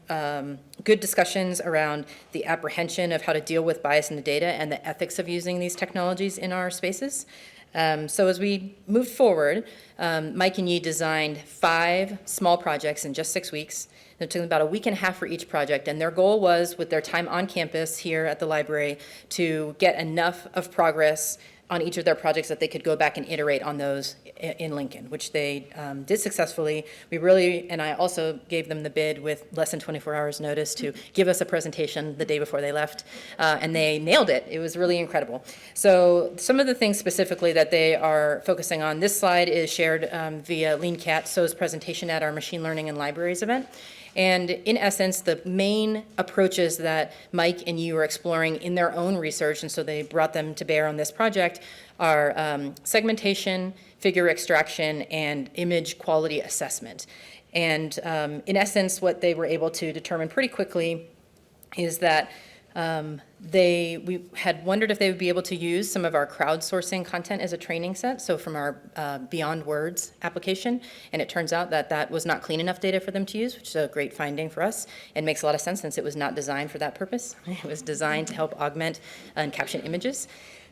good discussions around the apprehension of how to deal with bias in the data and the ethics of using these technologies in our spaces. So as we moved forward, Mike and Yi designed 5 small projects in just 6 weeks. It took them about a week and a half for each project, and their goal was, with their time on campus here at the library, to get enough of progress on each of their projects that they could go back and iterate on those in Lincoln, which they did successfully. And I also gave them the bid with less than 24 hours notice to give us a presentation the day before they left, and they nailed it. It was really incredible. So some of the things specifically that they are focusing on, this slide is shared via Lin Kiatso's presentation at our Machine Learning in Libraries event. And in essence, the main approaches that Mike and you are exploring in their own research, and so they brought them to bear on this project, are segmentation, figure extraction, and image quality assessment. And in essence, what they were able to determine pretty quickly is that we had wondered if they would be able to use some of our crowdsourcing content as a training set, so from our Beyond Words application, and it turns out that that was not clean enough data for them to use, which is a great finding for us, and makes a lot of sense since it was not designed for that purpose. It was designed to help augment and caption images.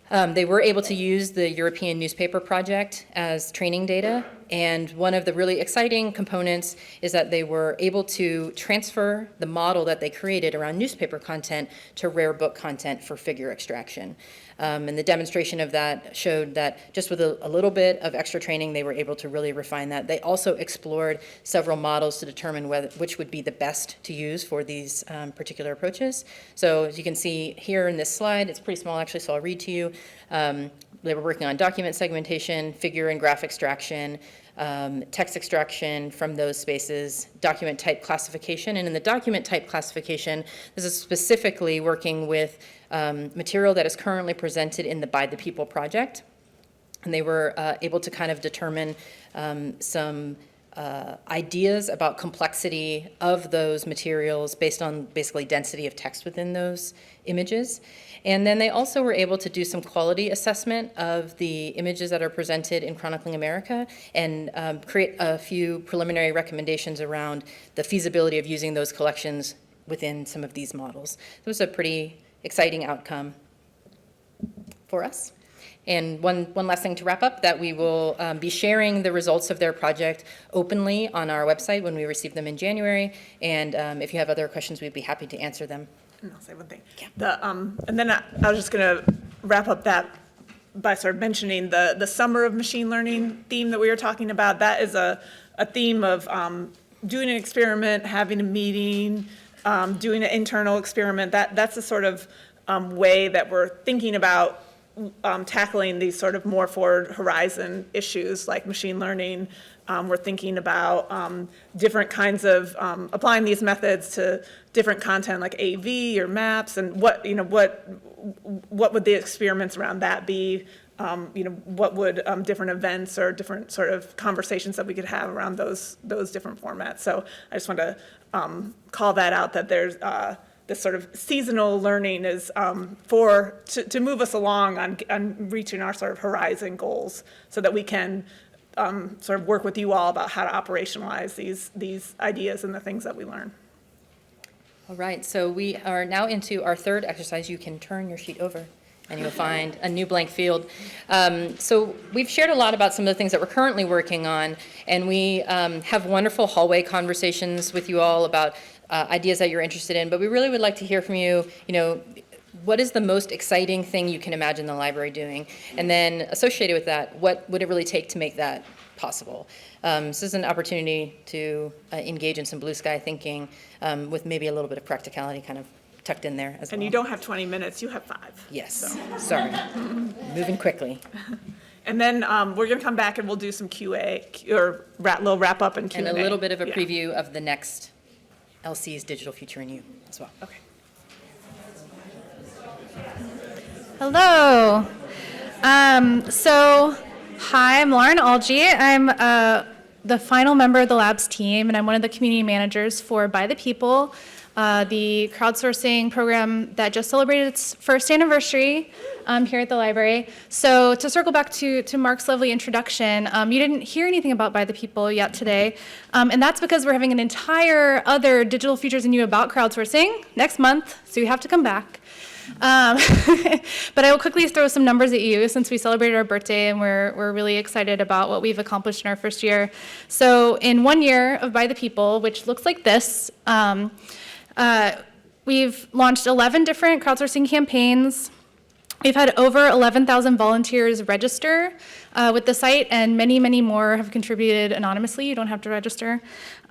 They were able to use the European Newspaper Project as training data, and one of the really exciting components is that they were able to transfer the model that they created around newspaper content to rare book content for figure extraction. And the demonstration of that showed that just with a little bit of extra training, they were able to really refine that. They also explored several models to determine which would be the best to use for these particular approaches. So as you can see here in this slide, it's pretty small actually, so I'll read to you. They were working on document segmentation, figure and graph extraction, text extraction from those spaces, document type classification. And in the document type classification, this is specifically working with material that is currently presented in the By the People project. And they were able to kind of determine some ideas about complexity of those materials based on basically density of text within those images. And then they also were able to do some quality assessment of the images that are presented in Chronicling America and create a few preliminary recommendations around the feasibility of using those collections within some of these models. It was a pretty exciting outcome for us. And one last thing to wrap up, that we will be sharing the results of their project openly on our website when we receive them in January. And if you have other questions, we'd be happy to answer them. And I'll say one thing. And then I was just going to wrap up that by sort of mentioning the Summer of Machine Learning theme that we were talking about. That is a theme of doing an experiment, having a meeting, doing an internal experiment. That's the sort of way that we're thinking about tackling these sort of more forward horizon issues like machine learning. We're thinking about different kinds of applying these methods to different content like AV or maps, and what would the experiments around that be? What would different events or different sort of conversations that we could have around those different formats. So I just want to call that out, that there's this sort of seasonal learning is to move us along on reaching our sort of horizon goals, so that we can sort of work with you all about how to operationalize these ideas and the things that we learn. All right, so we are now into our third exercise. You can turn your sheet over and you'll find a new blank field. So we've shared a lot about some of the things that we're currently working on, and we have wonderful hallway conversations with you all about ideas that you're interested in, but we really would like to hear from you, what is the most exciting thing you can imagine the library doing? And then associated with that, what would it really take to make that possible? This is an opportunity to engage in some blue sky thinking with maybe a little bit of practicality kind of tucked in there as well. And you don't have 20 minutes, you have 5. Yes, So. sorry, moving quickly. And then we're going to come back and we'll do some QA, or little wrap up and Q&A. And a little bit of a Yeah. preview of the next LC's Digital Future in You as well. Okay. Hello. Hi, I'm Lauren Algie. I'm the final member of the Labs team, and I'm one of the community managers for By the People, the crowdsourcing program that just celebrated its first anniversary here at the library. So to circle back to Mark's lovely introduction, you didn't hear anything about By the People yet today, and that's because we're having an entire other Digital Futures in You about crowdsourcing next month, so you have to come back. But I will quickly throw some numbers at you since we celebrated our birthday and we're really excited about what we've accomplished in our first year. So in 1 year of By the People, which looks like this, we've launched 11 different crowdsourcing campaigns. We've had over 11,000 volunteers register with the site, and many, many more have contributed anonymously. You don't have to register.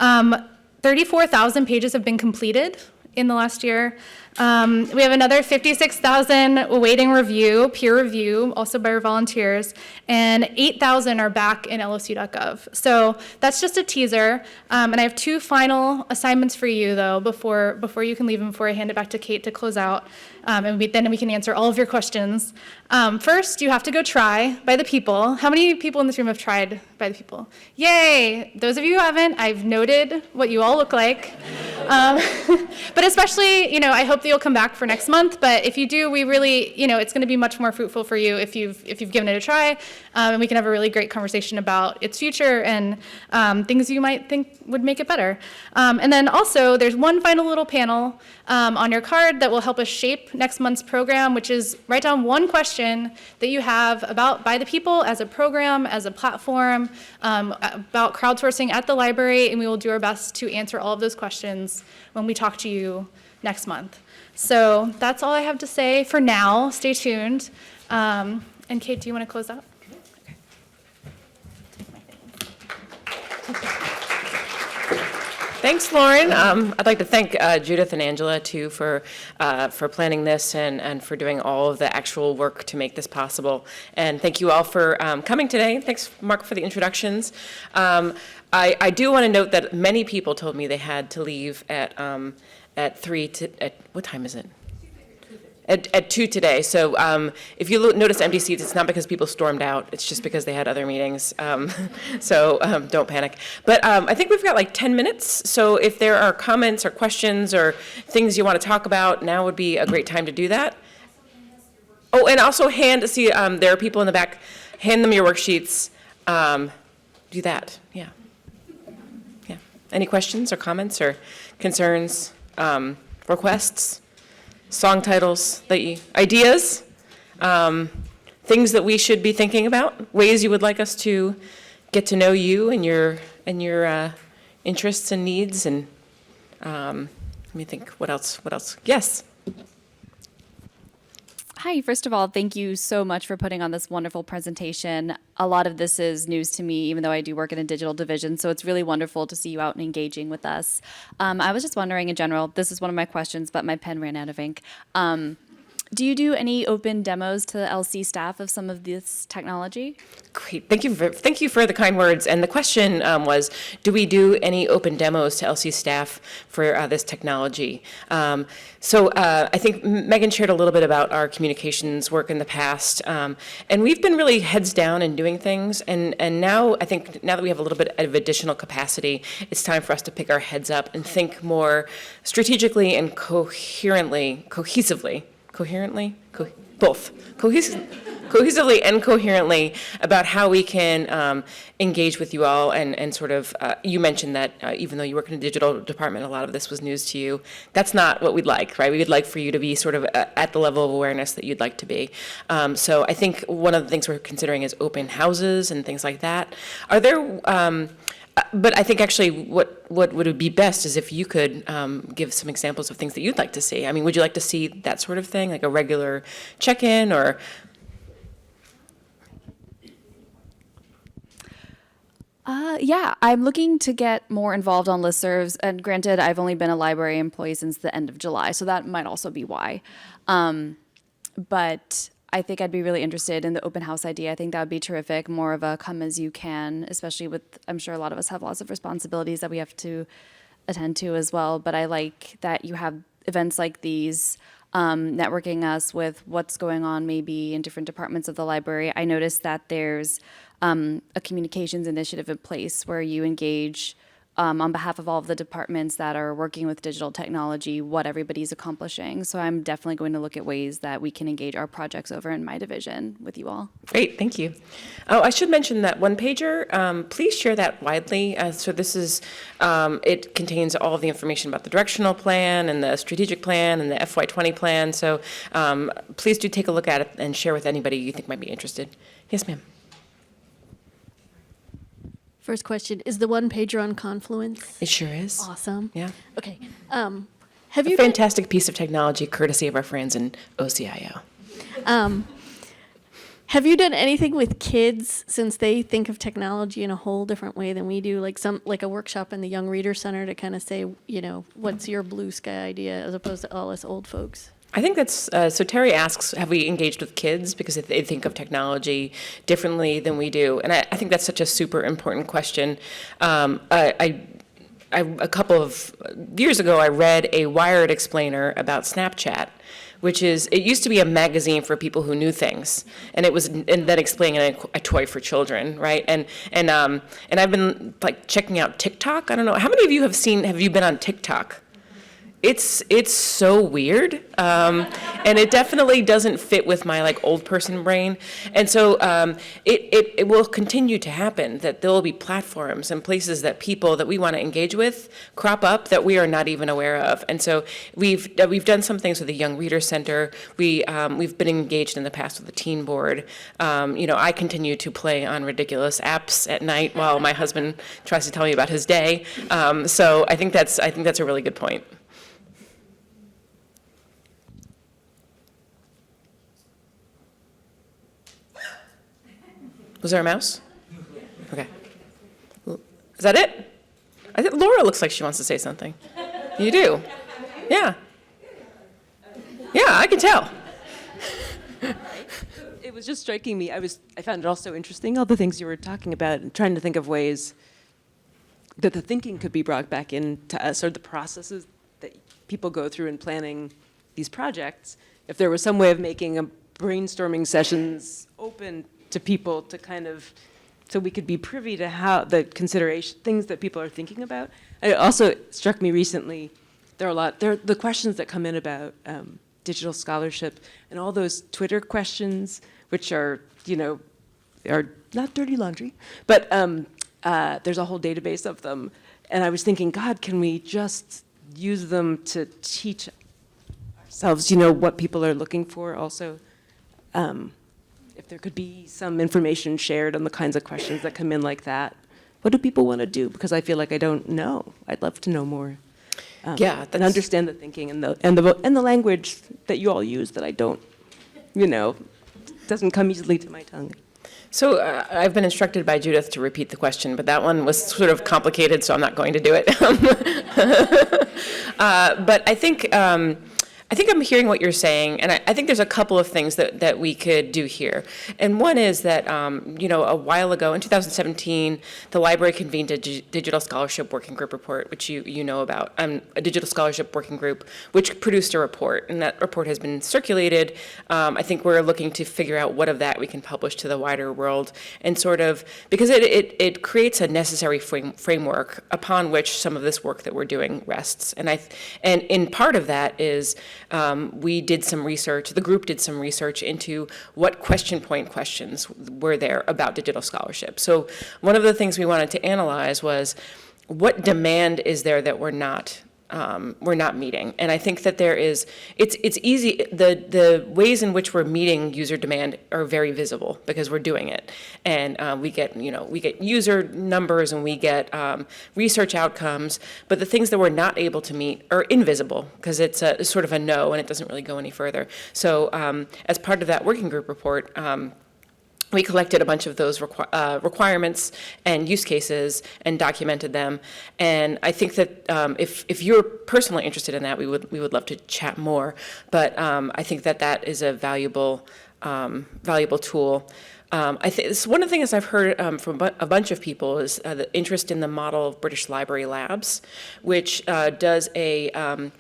34,000 pages have been completed in the last year. We have another 56,000 awaiting review, peer review, also by our volunteers, and 8,000 are back in LSU.gov. So that's just a teaser. And I have 2 final assignments for you, though, before you can leave and before I hand it back to Kate to close out. And then we can answer all of your questions. First, you have to go try by the people. How many people in this room have tried by the people? Yay! Those of you who haven't, I've noted what you all look like. But especially, I hope that you'll come back for next month. But if you do, we really, it's going to be much more fruitful for you if you've given it a try, and we can have a really great conversation about its future and things you might think would make it better. And then also, there's one final little panel on your card that will help us shape next month's program, which is write down one question that you have about By the People as a program, as a platform, about crowdsourcing at the library, and we will do our best to answer all of those questions when we talk to you next month. So that's all I have to say for now. Stay tuned. And Kate, do you want to close out? Thanks, Lauren. I'd like to thank Judith and Angela, too, for planning this and for doing all of the actual work to make this possible. And thank you all for coming today. Thanks, Mark, for the introductions. I do want to note that many people told me they had to leave at 3 at what time is it? At 2 today. So if you notice empty seats, it's not because people stormed out. It's just because they had other meetings. So don't panic. But I think we've got like 10 minutes. So if there are comments or questions or things you want to talk about, now would be a great time to do that. Oh, and also there are people in the back. Hand them your worksheets. Do that. Yeah. Yeah. Any questions or comments or concerns, requests? Song titles, ideas, things that we should be thinking about, ways you would like us to get to know you and your interests and needs, and let me think, what else? Yes. Hi, first of all, thank you so much for putting on this wonderful presentation. A lot of this is news to me, even though I do work in a digital division, so it's really wonderful to see you out and engaging with us. I was just wondering in general, this is one of my questions, but my pen ran out of ink. Do you do any open demos to the LC staff of some of this technology? Great. Thank you for the kind words. And the question was, do we do any open demos to LC staff for this technology? So I think Megan shared a little bit about our communications work in the past. And we've been really heads down and doing things. And now, I think, now that we have a little bit of additional capacity, it's time for us to pick our heads up and think more strategically and cohesively, cohesively and coherently about how we can engage with you all and sort of, you mentioned that even though you work in a digital department, a lot of this was news to you. That's not what we'd like, right? We would like for you to be sort of at the level of awareness that you'd like to be. So I think one of the things we're considering is open houses and things like that. Are there, but I think actually what would be best is if you could give some examples of things that you'd like to see. I mean, would you like to see that sort of thing, like a regular check-in or? Yeah, I'm looking to get more involved on listservs. And granted, I've only been a library employee since the end of July, so that might also be why. But I think I'd be really interested in the open house idea. I think that would be terrific, more of a come as you can, especially with, I'm sure a lot of us have lots of responsibilities that we have to attend to as well. But I like that you have events like these, networking us with what's going on maybe in different departments of the library. I noticed that there's a communications initiative in place where you engage on behalf of all of the departments that are working with digital technology, what everybody's accomplishing. So I'm definitely going to look at ways that we can engage our projects over in my division with you all. Great, thank you. Oh, I should mention that one pager, please share that widely. So this is, it contains all of the information about the directional plan and the strategic plan and the FY20 plan. So please do take a look at it and share with anybody you think might be interested. Yes, ma'am. First question, is the one pager on Confluence? It sure is. Awesome. Yeah. Okay. Have A you fantastic piece of technology courtesy of our friends in OCIO. Have you done anything with kids, since they think of technology in a whole different way than we do, like a workshop in the Young Reader Center to kind of say, what's your blue sky idea as opposed to all us old folks? I think that's, so Terry asks, have we engaged with kids because they think of technology differently than we do? And I think that's such a super important question. A couple of years ago, I read a Wired explainer about Snapchat, which is, it used to be a magazine for people who knew things, and then explaining a toy for children, right? And I've been like checking out TikTok. I don't know, how many of you have you been on TikTok? It's so weird, and it definitely doesn't fit with my like old person brain. And so it will continue to happen that there will be platforms and places that people that we want to engage with crop up that we are not even aware of. And so we've done some things with the Young Reader Center. We've been engaged in the past with the Teen Board. I continue to play on ridiculous apps at night while my husband tries to tell me about his day. So I think that's a really good point. Was there a mouse? Okay. Is that it? I think Laura looks like she wants to say something. You do? Yeah. Yeah, I can tell. It was just striking me. I found it also interesting, all the things you were talking about, and trying to think of ways that the thinking could be brought back into us, or the processes that people go through in planning these projects. If there was some way of making a brainstorming sessions open to people to kind of, so we could be privy to how the consideration, things that people are thinking about. It also struck me recently, there are the questions that come in about digital scholarship and all those Twitter questions, which are not dirty laundry, but there's a whole database of them. And I was thinking, God, can we just use them to teach ourselves, what people are looking for also? If there could be some information shared on the kinds of questions that come in like that. What do people want to do? Because I feel like I don't know. I'd love to know more. And understand the thinking and the language that you all use that I don't, doesn't come easily to my tongue. So I've been instructed by Judith to repeat the question, but that one was sort of complicated, so I'm not going to do it. But I think I'm hearing what you're saying, and I think there's a couple of things that we could do here. And one is that, a while ago, in 2017, the library convened a Digital Scholarship Working Group report, which you know about, a Digital Scholarship Working Group, which produced a report, and that report has been circulated. I think we're looking to figure out what of that we can publish to the wider world, and sort of, because it creates a necessary framework upon which some of this work that we're doing rests. And in part of that is, we did some research, the group did some research into what question point questions were there about digital scholarship. So one of the things we wanted to analyze was what demand is there that we're not meeting. And I think that it's easy, the ways in which we're meeting user demand are very visible because we're doing it. And we get user numbers and we get research outcomes, but the things that we're not able to meet are invisible because it's sort of a no and it doesn't really go any further. So as part of that working group report, we collected a bunch of those requirements and use cases and documented them. And I think that if you're personally interested in that, we would love to chat more. But I think that is a valuable tool. One of the things I've heard from a bunch of people is the interest in the model of British Library Labs, which does a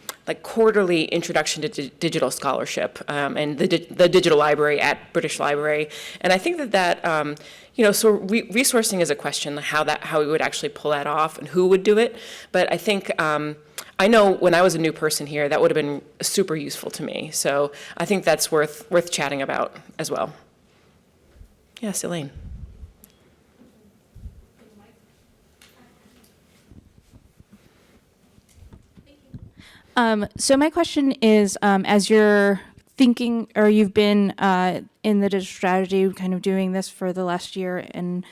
quarterly introduction to digital scholarship and the digital library at British Library. And I think that resourcing is a question, how we would actually pull that off and who would do it. But I think, I know when I was a new person here, that would have been super useful to me. So I think that's worth chatting about as well. Yes, Elaine. So my question is, as you're thinking, or you've been in the digital strategy, kind of doing this for the last year, and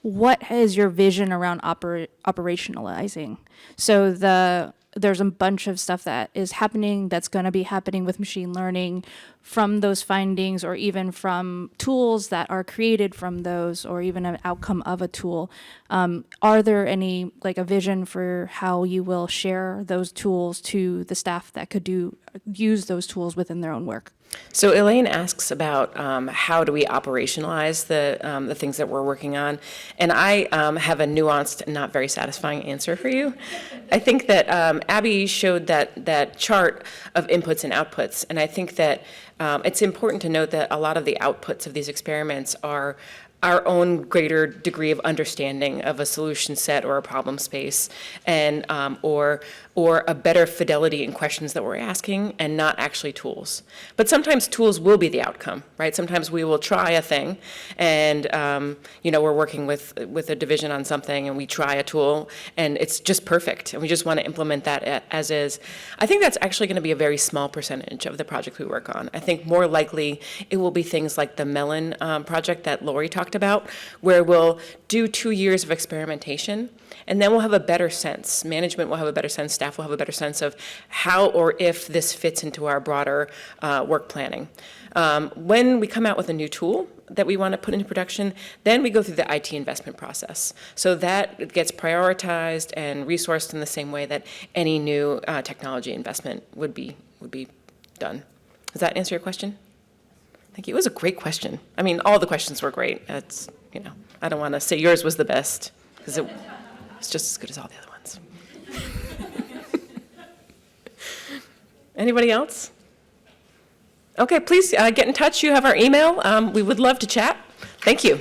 what is your vision around operationalizing? So there's a bunch of stuff that is happening, that's going to be happening with machine learning from those findings, or even from tools that are created from those, or even an outcome of a tool. Are there any, like, a vision for how you will share those tools to the staff that could use those tools within their own work? So Elaine asks about how do we operationalize the things that we're working on, and I have a nuanced and not very satisfying answer for you. I think that Abby showed that chart of inputs and outputs, and I think that it's important to note that a lot of the outputs of these experiments are our own greater degree of understanding of a solution set or a problem space, and or a better fidelity in questions that we're asking, and not actually tools. But sometimes tools will be the outcome, right? Sometimes we will try a thing, and we're working with a division on something, and we try a tool, and it's just perfect, and we just want to implement that as is. I think that's actually going to be a very small percentage of the project we work on. I think more likely it will be things like the Melon project that Lori talked about, where we'll do 2 years of experimentation, and then we'll have a better sense. Management will have a better sense, staff will have a better sense of how or if this fits into our broader work planning. When we come out with a new tool that we want to put into production, then we go through the IT investment process. So that gets prioritized and resourced in the same way that any new technology investment would be done. Does that answer your question? Thank you. It was a great question. I mean, all the questions were great. It's, I don't want to say yours was the best, because it's just as good as all the other ones. Anybody else? Okay, please get in touch. You have our email. We would love to chat. Thank you.